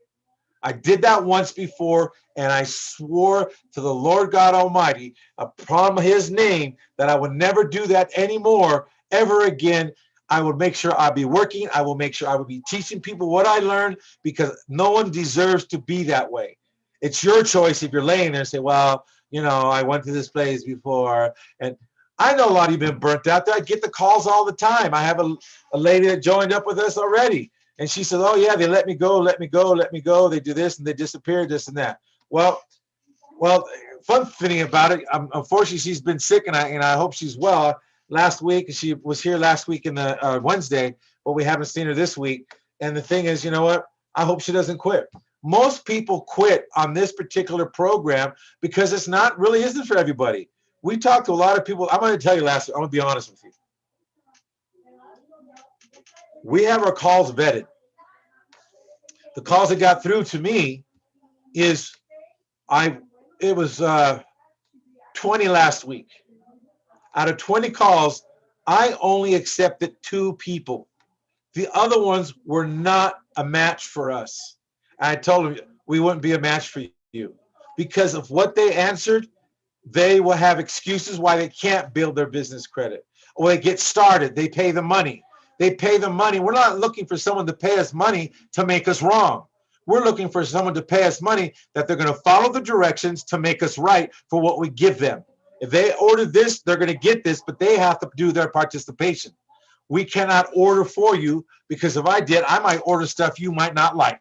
I did that once before, and I swore to the Lord God Almighty, upon his name, that I would never do that anymore, ever again. I would make sure I'll be working. I will make sure I will be teaching people what I learned, because no one deserves to be that way. It's your choice if you're laying there and say, well, I went to this place before. And I know a lot of you have been burnt out there. I get the calls all the time. I have a lady that joined up with us already. And she said, oh, yeah, they let me go. They do this and they disappear, this and that. Well, fun thing about it, unfortunately, she's been sick, and I hope she's well. Last week, she was here last week in the Wednesday, but we haven't seen her this week. And the thing is, you know what? I hope she doesn't quit. Most people quit on this particular program because isn't for everybody. We talked to a lot of people. I'm going to tell you I'm going to be honest with you. We have our calls vetted. The calls that got through to me it was 20 last week. Out of 20 calls, I only accepted 2 people. The other ones were not a match for us. I told them we wouldn't be a match for you because of what they answered. They will have excuses why they can't build their business credit. Or they get started, they pay the money. They pay the money. We're not looking for someone to pay us money to make us wrong. We're looking for someone to pay us money that they're going to follow the directions to make us right for what we give them. If they order this, they're going to get this, but they have to do their participation. We cannot order for you, because if I did, I might order stuff you might not like.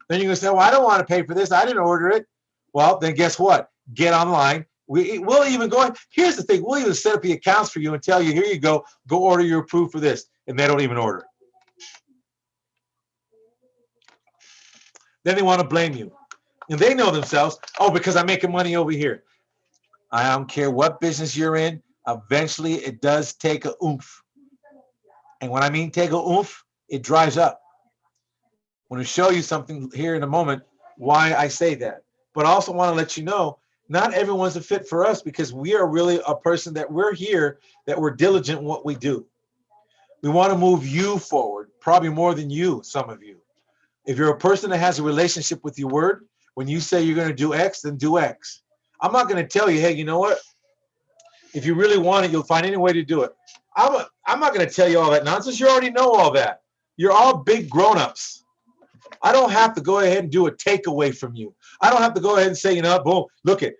Then you're going to say, well, I don't want to pay for this. I didn't order it. Well, then guess what? Get online. We'll even go, here's the thing, we'll even set up the accounts for you and tell you, here you go order your approved for this. And they don't even order it. Then they want to blame you. And they know themselves, oh, because I'm making money over here. I don't care what business you're in. Eventually, it does take a oomph. And when I mean take a oomph, it dries up. I'm going to show you something here in a moment why I say that. But I also want to let you know, not everyone's a fit for us, because we are really a person that we're here, that we're diligent in what we do. We want to move you forward, probably more than you, some of you. If you're a person that has a relationship with your word, when you say you're going to do X, then do X. I'm not going to tell you, hey, you know what? If you really want it, you'll find any way to do it. I'm not going to tell you all that nonsense. You already know all that. You're all big grown-ups. I don't have to go ahead and do a takeaway from you. I don't have to go ahead and say, you know, boom, look at,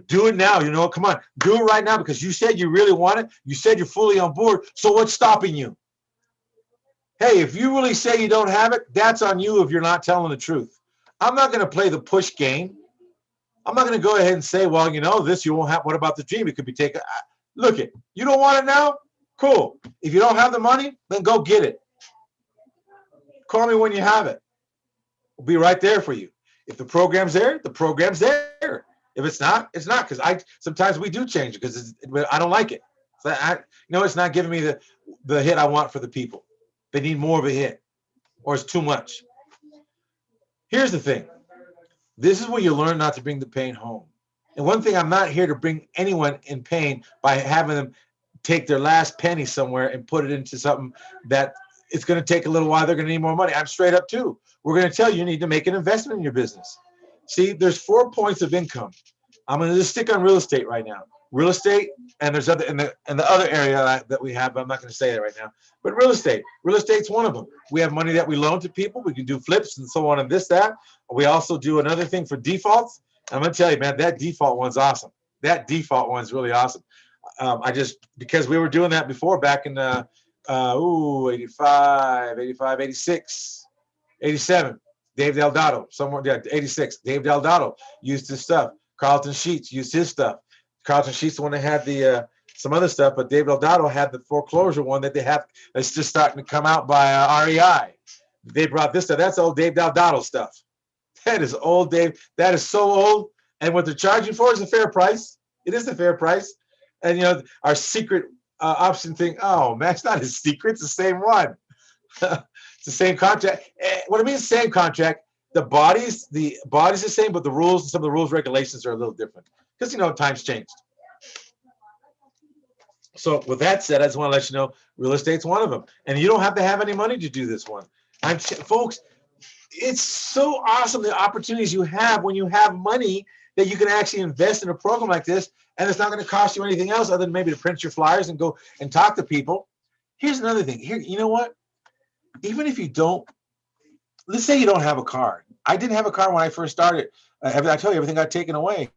do it now. You know, come on, do it right now, because you said you really want it. You said you're fully on board. So what's stopping you? Hey, if you really say you don't have it, that's on you if you're not telling the truth. I'm not going to play the push game. I'm not going to go ahead and say, well, you know, this you won't have. What about the dream? It could be taken. Look it. You don't want it now? Cool. If you don't have the money, then go get it. Call me when you have it. We'll be right there for you. If the program's there, the program's there. If it's not, it's not. Because sometimes we do change it because I don't like it. So it's not giving me the hit I want for the people. They need more of a hit, or it's too much. Here's the thing. This is where you learn not to bring the pain home. And one thing, I'm not here to bring anyone in pain by having them take their last penny somewhere and put it into something that it's going to take a little while. They're going to need more money. I'm straight up too. We're going to tell you need to make an investment in your business. See, there's 4 points of income. I'm going to just stick on real estate right now. Real estate, and there's other in the other area that we have, but I'm not going to say that right now. But real estate's one of them. We have money that we loan to people. We can do flips and so on and this, that. We also do another thing for defaults. I'm going to tell you, man, that default one's awesome. That default one's really awesome. Because we were doing that before back in 85, 86, 87. Dave Delgado, somewhere, yeah, 86. Dave Delgado used his stuff. Carlton Sheets used his stuff. Carlton Sheets, the one that had the some other stuff, but Dave Delgado had the foreclosure one that they have that's just starting to come out by REI. They brought this stuff. That's old Dave Delgado stuff. That is old, Dave. That is so old. And what they're charging for is a fair price. It is a fair price. And, you know, our secret option thing, oh, man, it's not a secret. It's the same one. It's the same contract. What I mean is same contract. The body's the same, but the rules, some of the rules, regulations are a little different. Because, you know, times changed. So with that said, I just want to let you know, real estate's one of them. And you don't have to have any money to do this one. Folks, it's so awesome the opportunities you have when you have money that you can actually invest in a program like this, and it's not going to cost you anything else other than maybe to print your flyers and go and talk to people. Here's another thing. Here, you know what? Even if you don't, let's say you don't have a car. I didn't have a car when I first started. I tell you, everything got taken away.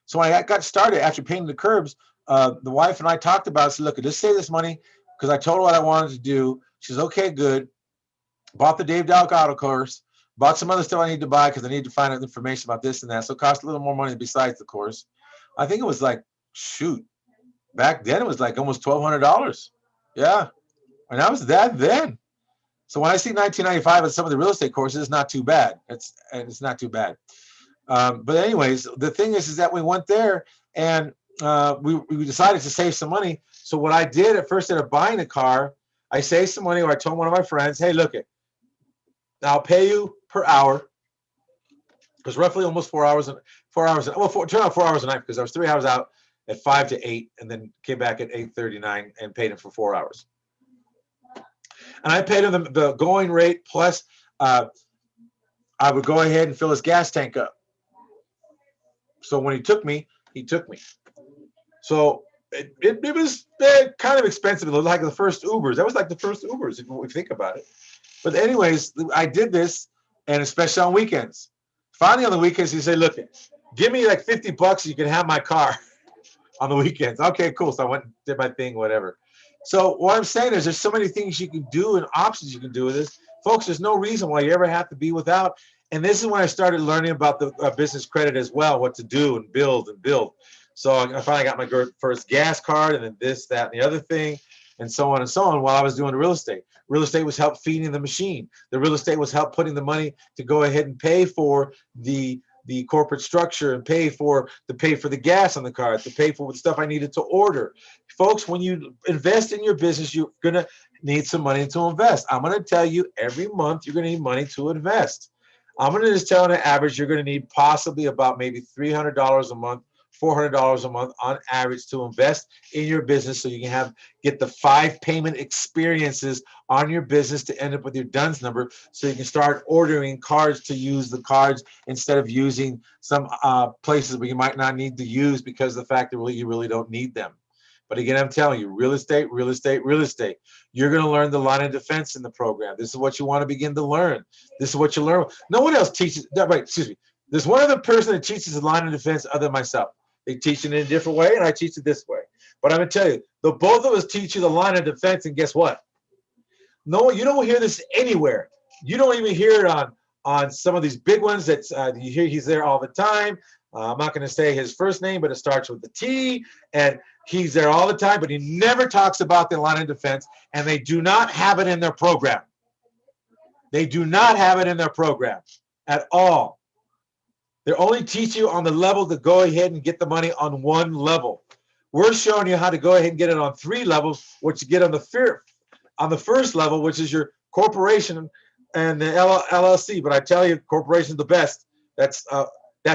So when I got started, after painting the curbs, the wife and I talked about it. I said, look, just save this money, because I told her what I wanted to do. She says, okay, good. Bought the Dave Delgado course. Bought some other stuff I need to buy because I need to find out information about this and that. So it cost a little more money besides the course. I think it was like, shoot, back then it was like almost $1,200. Yeah. And that was that then. So when I see 1995 at some of the real estate courses, it's not too bad. It's not too bad. But anyways, the thing is that we went there and we decided to save some money. So what I did at first, instead of buying a car, I saved some money, or I told one of my friends, hey, look it, I'll pay you per hour. It was roughly almost 4 hours. Turned out 4 hours a night, because I was 3 hours out at 5 to 8 and then came back at 8:39 and paid him for 4 hours. And I paid him the going rate plus I would go ahead and fill his gas tank up. So when he took me, So it was kind of expensive. It was like the first Ubers. That was like the first Ubers, if you think about it. But anyways, I did this, and especially on weekends. Finally, on the weekends, he said, "Look, give me like 50 bucks. You can have my car on the weekends." Okay, cool. So I went and did my thing, whatever. So what I'm saying is, there's so many things you can do and options you can do with this, folks. There's no reason why you ever have to be without. And this is when I started learning about the business credit as well, what to do and build and build. So I finally got my first gas card, and then this, that, and the other thing, and so on and so on while I was doing the real estate. Real estate was help feeding the machine. The real estate was help putting the money to go ahead and pay for the corporate structure and pay for the gas on the card, to pay for the stuff I needed to order. Folks, when you invest in your business, you're gonna need some money to invest. I'm gonna tell you every month you're gonna need money to invest. I'm gonna just tell you on average you're gonna need possibly about maybe $300 a month, $400 a month on average to invest in your business, so you can get the 5 payment experiences on your business to end up with your DUNS number, so you can start ordering cards to use the cards instead of using some places where you might not need to use because of the fact that you really don't need them. But again, I'm telling you, real estate, real estate, real estate. You're going to learn the line of defense in the program. This is what you want to begin to learn. This is what you learn. No one else teaches. Right, excuse me. There's one other person that teaches the line of defense other than myself. They teach it in a different way, and I teach it this way. But I'm going to tell you, the both of us teach you the line of defense, and guess what? No, you don't hear this anywhere. You don't even hear it on some of these big ones that you hear he's there all the time. I'm not going to say his first name, but it starts with the T, and he's there all the time, but he never talks about the line of defense, and they do not have it in their program. They do not have it in their program at all. They only teach you on the level to go ahead and get the money on one level. We're showing you how to go ahead and get it on 3 levels, which you get on the first level, which is your corporation and the LLC. But I tell you, corporation is the best. That's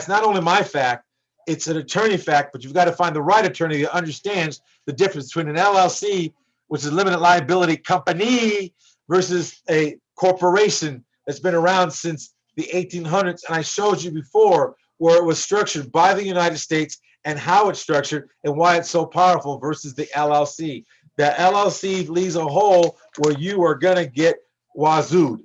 not only my fact, it's an attorney fact, but you've got to find the right attorney that understands the difference between an LLC, which is a limited liability company, versus a corporation that's been around since the 1800s. And I showed you before where it was structured by the United States and how it's structured and why it's so powerful versus the LLC. The LLC leaves a hole where you are going to get wazooed.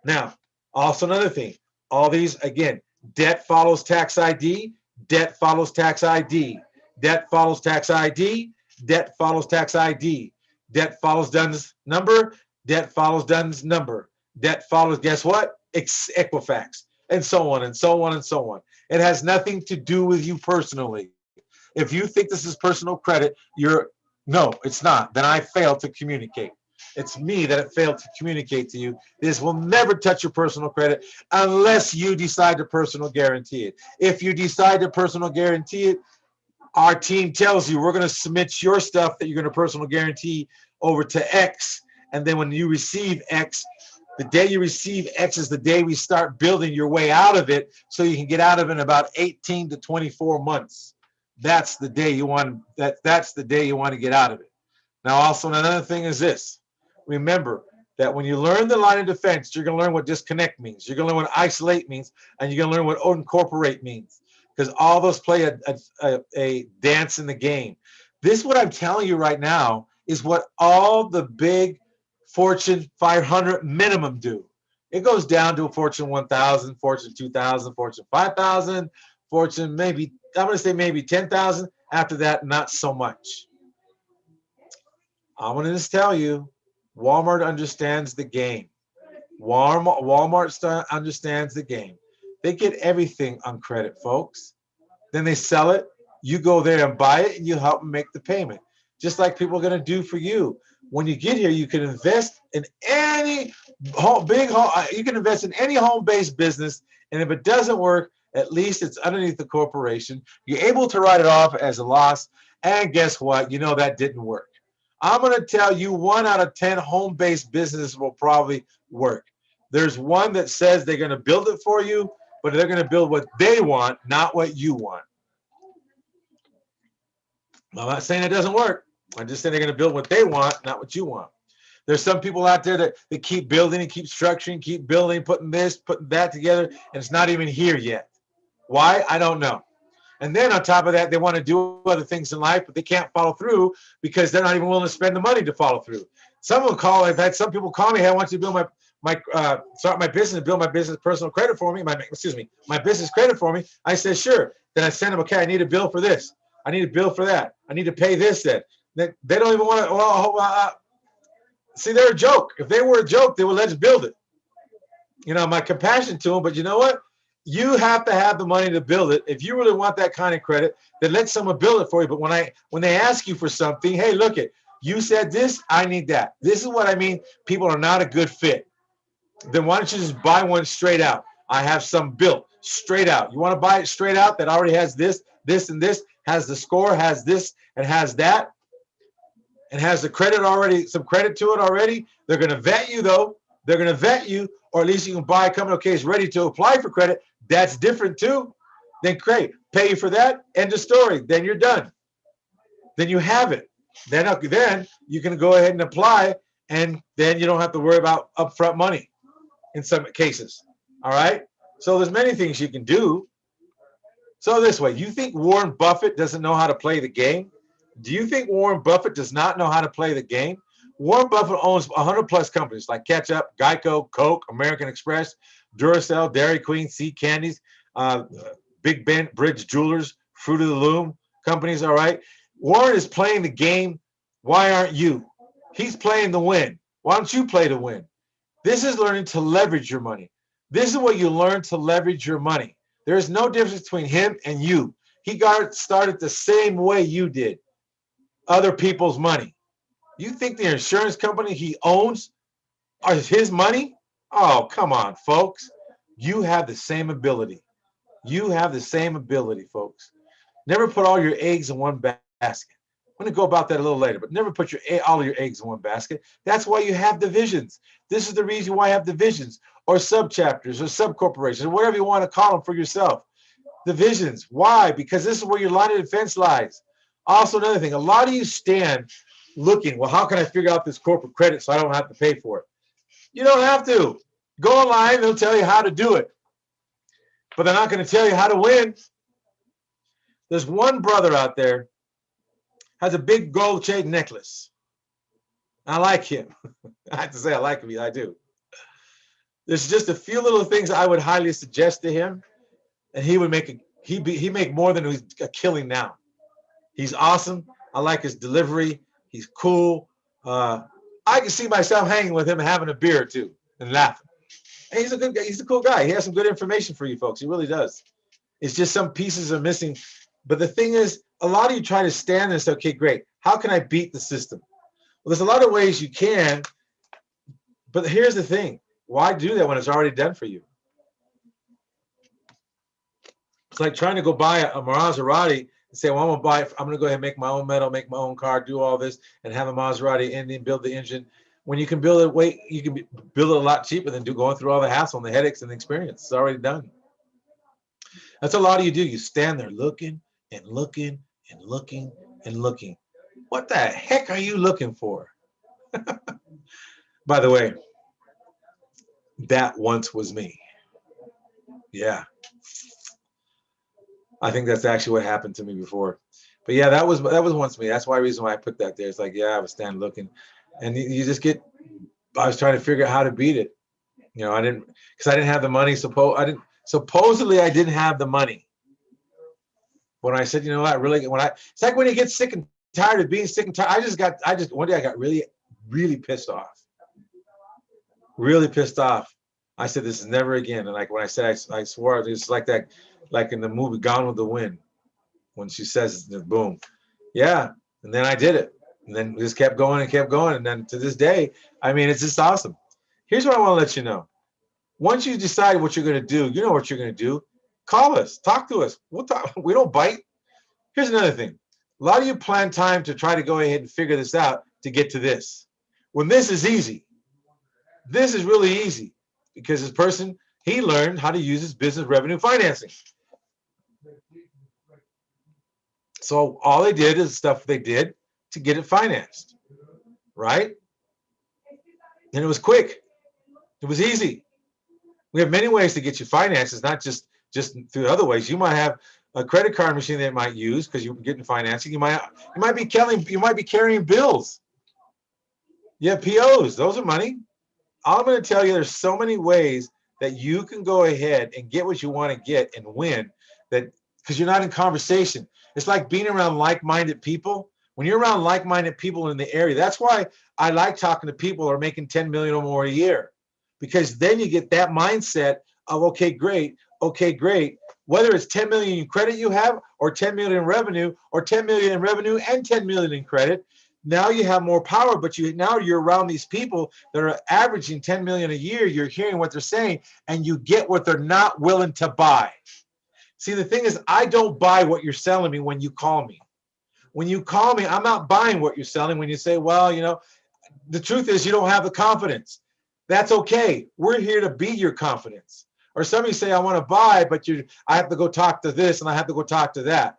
Now, also another thing, all these, again, debt follows tax ID, debt follows tax ID, debt follows tax ID, debt follows tax ID, debt follows DUNS number, debt follows DUNS number, debt follows, guess what? Equifax, and so on and so on and so on. It has nothing to do with you personally. If you think this is personal credit, no, it's not. Then I failed to communicate. It's me that failed to communicate to you. This will never touch your personal credit unless you decide to personal guarantee it. If you decide to personal guarantee it, our team tells you we're going to submit your stuff that you're going to personal guarantee over to X. And then when you receive X, the day you receive X is the day we start building your way out of it, so you can get out of it in about 18 to 24 months. That's the day you want. That's the day you want to get out of it. Now, also another thing is this. Remember that when you learn the line of defense, you're going to learn what disconnect means. You're going to learn what isolate means, and you're going to learn what incorporate means, because all those play a dance in the game. This, what I'm telling you right now, is what all the big Fortune 500 minimum do. It goes down to a Fortune 1000, Fortune 2000, Fortune 5000, Fortune maybe, I'm going to say maybe 10,000. After that, not so much. I'm going to just tell you, Walmart understands the game. Walmart understands the game. They get everything on credit, folks. Then they sell it. You go there and buy it, and you help them make the payment. Just like people are going to do for you. When you get here, you can invest in any big home. You can invest in any home-based business, and if it doesn't work, at least it's underneath the corporation. You're able to write it off as a loss, and guess what? You know that didn't work. I'm going to tell you 1 out of 10 home-based businesses will probably work. There's one that says they're going to build it for you, but they're going to build what they want, not what you want. I'm not saying it doesn't work. I'm just saying they're going to build what they want, not what you want. There's some people out there that keep building and keep structuring, keep building, putting this, putting that together, and it's not even here yet. Why? I don't know. And then on top of that, they want to do other things in life, but they can't follow through because they're not even willing to spend the money to follow through. Someone call. I've had some people call me. Hey, I want you to build start my business, build my business personal credit for me. My business credit for me. I said sure. Then I send them, okay, I need a bill for this. I need a bill for that. I need to pay this. Then they don't even want to. See, they're a joke. If they were a joke, they would let's build it. My compassion to them, but you know what? You have to have the money to build it. If you really want that kind of credit, then let someone build it for you. But when they ask you for something, hey, look it, you said this, I need that. This is what I mean. People are not a good fit. Then why don't you just buy one straight out? I have some built straight out. You want to buy it straight out that already has this, this, and this, has the score, has this, and has that, and has the credit already, some credit to it already. They're going to vet you, though. They're going to vet you, or at least you can buy a company, okay, it's ready to apply for credit. That's different, too. Then great. Pay you for that. End of story. Then you're done. Then you have it. Then you can go ahead and apply, and then you don't have to worry about upfront money in some cases. All right? So there's many things you can do. So this way, you think Warren Buffett doesn't know how to play the game? Do you think Warren Buffett does not know how to play the game? Warren Buffett owns 100 plus companies like Ketchup, Geico, Coke, American Express, Duracell, Dairy Queen, Sea Candies, Big Ben, Bridge Jewelers, Fruit of the Loom companies, all right? Warren is playing the game. Why aren't you? He's playing to win. Why don't you play to win? This is learning to leverage your money. This is what you learn to leverage your money. There is no difference between him and you. He got started the same way you did. Other people's money. You think the insurance company he owns is his money? Oh, come on, folks. You have the same ability. You have the same ability, folks. Never put all your eggs in one basket. I'm going to go about that a little later, but never put all of your eggs in one basket. That's why you have divisions. This is the reason why I have divisions or subchapters or subcorporations or whatever you want to call them for yourself. Divisions. Why? Because this is where your line of defense lies. Also, another thing, a lot of you stand looking, well, how can I figure out this corporate credit so I don't have to pay for it? You don't have to. Go online, they'll tell you how to do it. But they're not going to tell you how to win. There's one brother out there has a big gold chain necklace. I like him. I have to say I like him. I do. There's just a few little things I would highly suggest to him, and he would make he make more than he's killing now. He's awesome. I like his delivery. He's cool. I can see myself hanging with him and having a beer or two and laughing. And he's a good guy. He's a cool guy. He has some good information for you folks. He really does. It's just some pieces are missing. But the thing is, a lot of you try to stand and say, okay, great. How can I beat the system? Well, there's a lot of ways you can. But here's the thing. Why do that when it's already done for you? It's like trying to go buy a Maserati and say, well, I'm going to go ahead and make my own metal, make my own car, do all this, and have a Maserati engine, build the engine. When you can build it, you can build it a lot cheaper than going through all the hassle and the headaches and the experience. It's already done. That's a lot of you do. You stand there looking and looking and looking and looking. What the heck are you looking for? By the way, that once was me. Yeah. I think that's actually what happened to me before. But yeah, that was once me. That's why reason why I put that there. It's like, yeah, I was standing looking. And you just I was trying to figure out how to beat it. Because I didn't have the money. Supposedly I didn't have the money. When I said, it's like when you get sick and tired of being sick and tired. One day I got really, really pissed off. Really pissed off. I said, this is never again. And like when I said, I swore, it's like that, like in the movie Gone with the Wind, when she says, boom. Yeah. And then I did it. And then we just kept going and kept going. And then to this day, it's just awesome. Here's what I want to let you know. Once you decide what you're going to do, you know what you're going to do. Call us. Talk to us. We'll talk. We don't bite. Here's another thing. A lot of you plan time to try to go ahead and figure this out to get to this. When this is easy. This is really easy because this person, he learned how to use his business revenue financing. So all they did is stuff they did to get it financed, right? And it was quick. It was easy. We have many ways to get you financed. It's not just through other ways. You might have a credit card machine they might use because you're getting financing. You might be carrying bills. You have POs. Those are money. All I'm going to tell you, there's so many ways that you can go ahead and get what you want to get and win, that because you're not in conversation. It's like being around like-minded people. When you're around like-minded people in the area, that's why I like talking to people who are making 10 million or more a year, because then you get that mindset of, okay, great. Whether it's 10 million in credit you have, or 10 million in revenue, or 10 million in revenue and 10 million in credit, now you have more power, but now you're around these people that are averaging 10 million a year. You're hearing what they're saying, and you get what they're not willing to buy. See, the thing is, I don't buy what you're selling me when you call me. When you call me, I'm not buying what you're selling. When you say, well, the truth is you don't have the confidence. That's okay. We're here to be your confidence. Or somebody say, I want to buy, but I have to go talk to this and I have to go talk to that.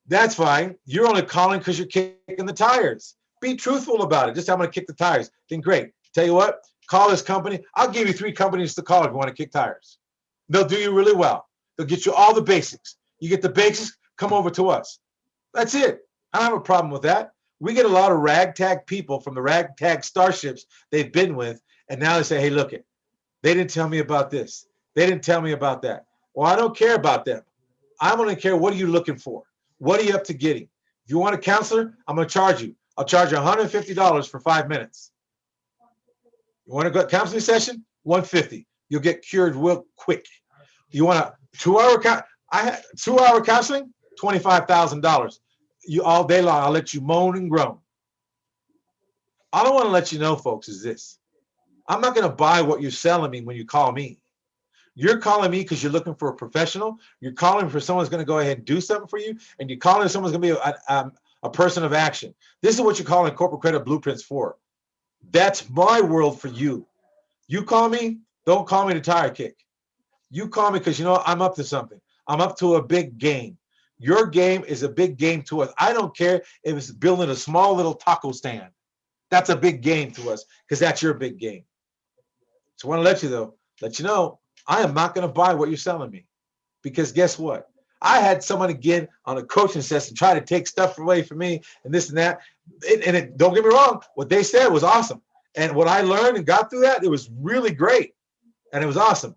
That's fine. You're only calling because you're kicking the tires. Be truthful about it. Just, I'm going to kick the tires. Then great. Tell you what, call this company. I'll give you 3 companies to call if you want to kick tires. They'll do you really well. They'll get you all the basics. You get the basics, come over to us. That's it. I don't have a problem with that. We get a lot of ragtag people from the ragtag starships they've been with, and now they say, hey, look it. They didn't tell me about this. They didn't tell me about that. Well, I don't care about them. I'm going to care, what are you looking for? What are you up to getting? If you want a counselor, I'm going to charge you. I'll charge you $150 for 5 minutes. You want a good counseling session? $150. You'll get cured real quick. You want a 2-hour I had 2-hour counseling? $25,000. You all day long. I'll let you moan and groan. All I want to let you know, folks, is this. I'm not going to buy what you're selling me when you call me. You're calling me because you're looking for a professional. You're calling for someone who's going to go ahead and do something for you. And you're calling someone who's going to be a person of action. This is what you're calling corporate credit blueprints for. That's my world for you. You call me, don't call me to tire kick. You call me because I'm up to something. I'm up to a big game. Your game is a big game to us. I don't care if it's building a small little taco stand. That's a big game to us because that's your big game. So I want to let you know, I am not going to buy what you're selling me, because guess what? I had someone again on a coaching session try to take stuff away from me and this and that. Don't get me wrong, what they said was awesome. And what I learned and got through that, it was really great. And it was awesome.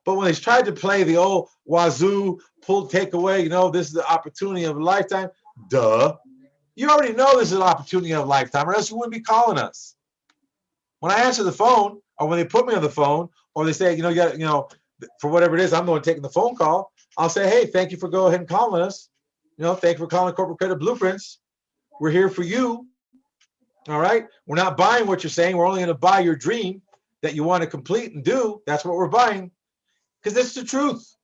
But when they tried to play the old wazoo, take away, this is the opportunity of a lifetime. Duh. You already know this is an opportunity of a lifetime, or else you wouldn't be calling us. When I answer the phone, or when they put me on the phone, or they say, for whatever it is, I'm the one taking the phone call, I'll say, hey, thank you for going ahead and calling us. Thank you for calling Corporate Credit Blueprints. We're here for you. All right. We're not buying what you're saying. We're only going to buy your dream that you want to complete and do. That's what we're buying. Because that's the truth.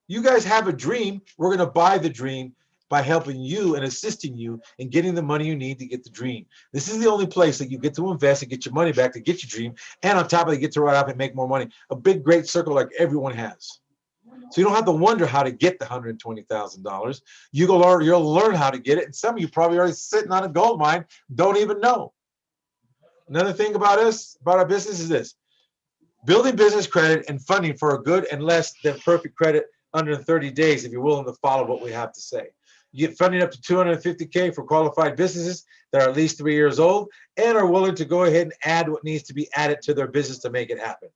You guys have a dream. We're going to buy the dream by helping you and assisting you in getting the money you need to get the dream. This is the only place that you get to invest and get your money back to get your dream. And on top of it, you get to ride up and make more money. A big, great circle like everyone has. So you don't have to wonder how to get the $120,000. You'll learn how to get it. And some of you probably already sitting on a gold mine, don't even know. Another thing about us, about our business is this. Building business credit and funding for a good and less than perfect credit under 30 days if you're willing to follow what we have to say. You get funding up to $250K for qualified businesses that are at least 3 years old and are willing to go ahead and add what needs to be added to their business to make it happen.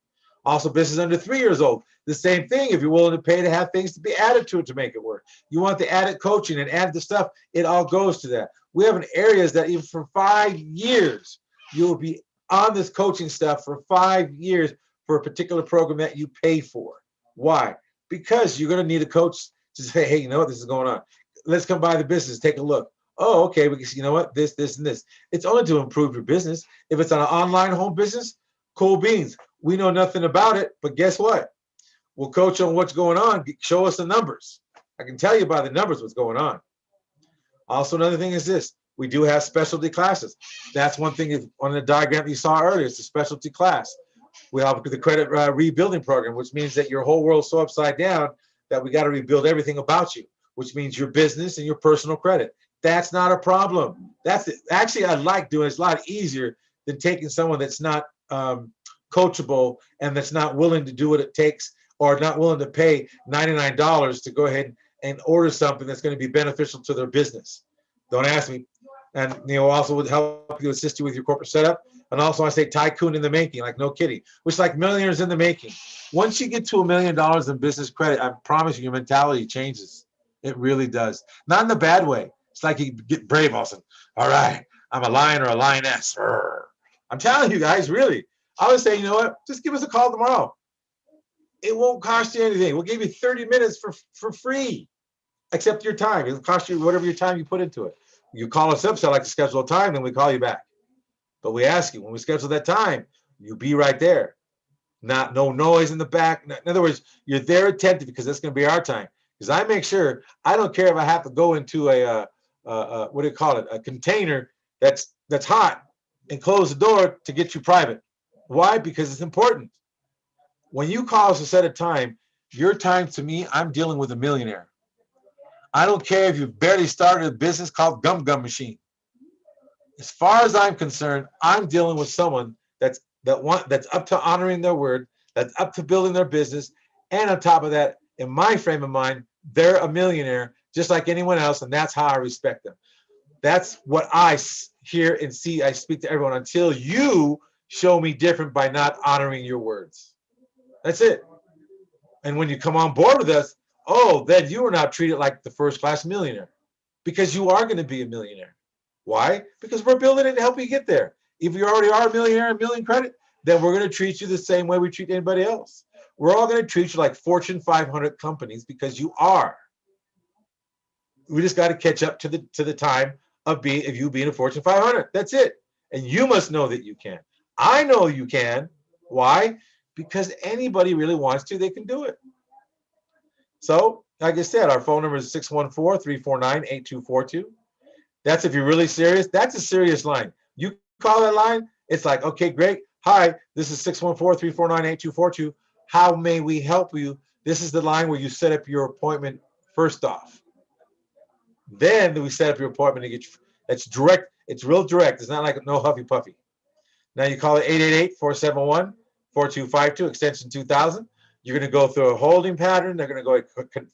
Also, business under 3 years old, the same thing. If you're willing to pay to have things to be added to it to make it work. You want the added coaching and add the stuff, it all goes to that. We have areas that even for 5 years, you will be on this coaching stuff for 5 years for a particular program that you pay for. Why? Because you're going to need a coach to say, hey, you know what, this is going on. Let's come by the business, take a look. Oh, okay, because you know what, this, and this. It's only to improve your business. If it's an online home business, cool beans. We know nothing about it, but guess what? We'll coach on what's going on. Show us the numbers. I can tell you by the numbers what's going on. Also, another thing is this. We do have specialty classes. That's one thing on the diagram that you saw earlier. It's a specialty class. We have the credit rebuilding program, which means that your whole world's so upside down that we got to rebuild everything about you, which means your business and your personal credit. That's not a problem. That's it. Actually, I like doing it. It's a lot easier than taking someone that's not coachable and that's not willing to do what it takes or not willing to pay $99 to go ahead and order something that's going to be beneficial to their business. Don't ask me. And also would help you, assist you with your corporate setup. And also I say tycoon in the making, like no kidding, which like millionaires in the making. Once you get to $1 million in business credit, I promise you, your mentality changes. It really does. Not in the bad way. It's like you get brave, Austin. All right, I'm a lion or a lioness. I'm telling you guys, really. I would say, you know what? Just give us a call tomorrow. It won't cost you anything. We'll give you 30 minutes for free, except your time. It'll cost you whatever your time you put into it. You call us up, so I like to schedule a time, then we call you back. But we ask you, when we schedule that time, you be right there. Not no noise in the back. In other words, you're there attentive because that's going to be our time. Because I make sure, I don't care if I have to go into a what do you call it, a container that's hot and close the door to get you private. Why? Because it's important. When you call us to set a time, your time to me, I'm dealing with a millionaire. I don't care if you've barely started a business called Gum Gum Machine. As far as I'm concerned, I'm dealing with someone that's up to honoring their word, that's up to building their business, and on top of that, in my frame of mind, they're a millionaire just like anyone else, and that's how I respect them. That's what I hear and see. I speak to everyone until you show me different by not honoring your words. That's it. And when you come on board with us, then you are now treated like the first-class millionaire, because you are going to be a millionaire. Why? Because we're building it to help you get there. If you already are a millionaire and million credit, then we're going to treat you the same way we treat anybody else. We're all going to treat you like Fortune 500 companies, because you are. We just got to catch up to the time of you being a Fortune 500. That's it. And you must know that you can. I know you can. Why? Because anybody really wants to, they can do it. So, like I said, our phone number is 614-349-8242. That's if you're really serious. That's a serious line. You call that line, it's like, okay, great. Hi, this is 614-349-8242. How may we help you? This is the line where you set up your appointment first off. Then we set up your appointment to get you. That's direct. It's real direct. It's not like no huffy puffy. Now you call it 888-471-4252, extension 2000. You're going to go through a holding pattern. They're going to go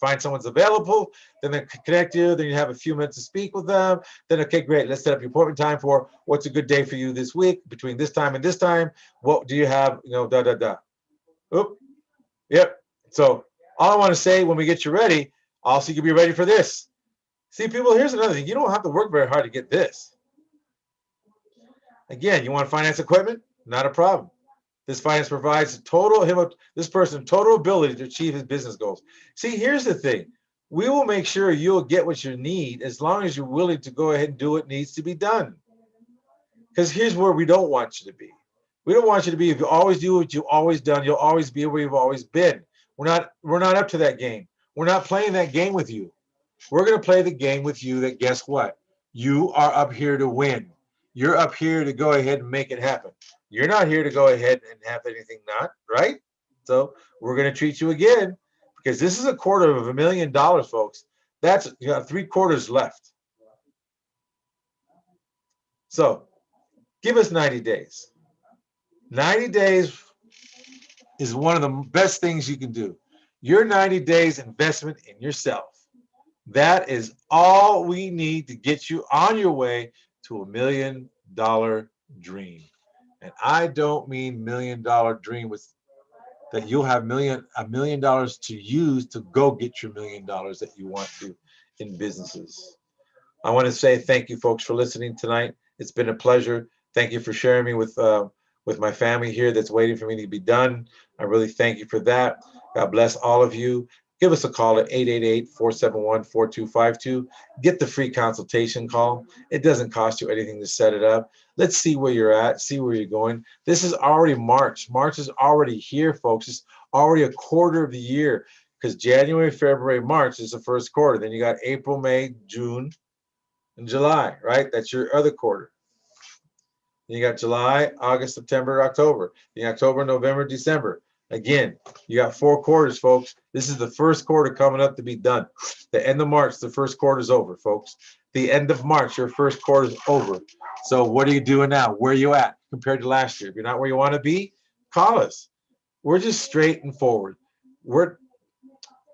find someone's available. Then they connect you. Then you have a few minutes to speak with them. Then, okay, great. Let's set up your appointment time for what's a good day for you this week between this time and this time. What do you have? Oop. Yep. So all I want to say, when we get you ready, also you can be ready for this. See, people, here's another thing. You don't have to work very hard to get this. Again, you want to finance equipment? Not a problem. This finance provides this person total ability to achieve his business goals. See, here's the thing. We will make sure you'll get what you need as long as you're willing to go ahead and do what needs to be done. Because here's where we don't want you to be. We don't want you to be, if you always do what you've always done, you'll always be where you've always been. We're not up to that game. We're not playing that game with you. We're going to play the game with you that, guess what? You are up here to win. You're up here to go ahead and make it happen. You're not here to go ahead and have anything not, right? So we're going to treat you again, because this is $250,000, folks. That's, you got 3 quarters left. So give us 90 days. 90 days is one of the best things you can do. Your 90 days investment in yourself. That is all we need to get you on your way to $1 million dream. And I don't mean $1 million dream with that you'll have $1 million to use to go get your $1 million that you want to in businesses. I want to say thank you, folks, for listening tonight. It's been a pleasure. Thank you for sharing me with my family here that's waiting for me to be done. I really thank you for that. God bless all of you. Give us a call at 888-471-4252. Get the free consultation call. It doesn't cost you anything to set it up. Let's see where you're at, see where you're going. This is already March. March is already here, folks. It's already a quarter of the year, because January, February, March is the first quarter. Then you got April, May, June, and July, right? That's your other quarter. Then you got July, August, September, October. Then October, November, December. Again, you got 4 quarters, folks. This is the first quarter coming up to be done. The end of March, the first quarter is over, folks. The end of March, your first quarter is over. So what are you doing now? Where are you at compared to last year? If you're not where you want to be, call us. We're just straight and forward.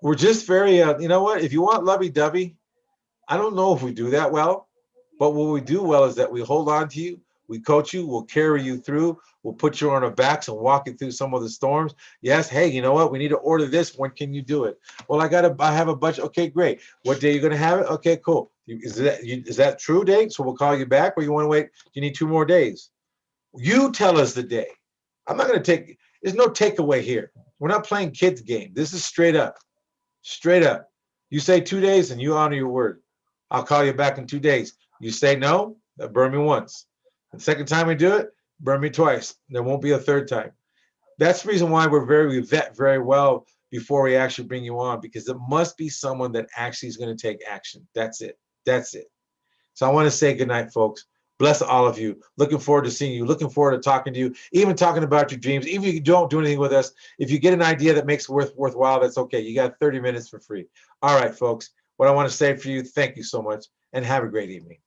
We're just very, you know what? If you want lovey-dovey, I don't know if we do that well, but what we do well is that we hold on to you, we coach you, we'll carry you through, we'll put you on our backs and walk you through some of the storms. Yes, hey, you know what? We need to order this. When can you do it? Well, I have a budget. Okay, great. What day are you going to have it? Okay, cool. Is that true date? So we'll call you back, or you want to wait? You need 2 more days. You tell us the day. I'm not going to take. There's no takeaway here. We're not playing kids game. This is straight up. Straight up. You say 2 days and you honor your word. I'll call you back in 2 days. You say no, burn me once. The second time we do it, burn me twice. There won't be a third time. That's the reason why we vet very well before we actually bring you on, because it must be someone that actually is going to take action. That's it. That's it. So I want to say good night, folks. Bless all of you. Looking forward to seeing you. Looking forward to talking to you, even talking about your dreams. Even if you don't do anything with us, if you get an idea that makes it worthwhile, that's okay. You got 30 minutes for free. All right, folks. What I want to say for you, thank you so much, and have a great evening.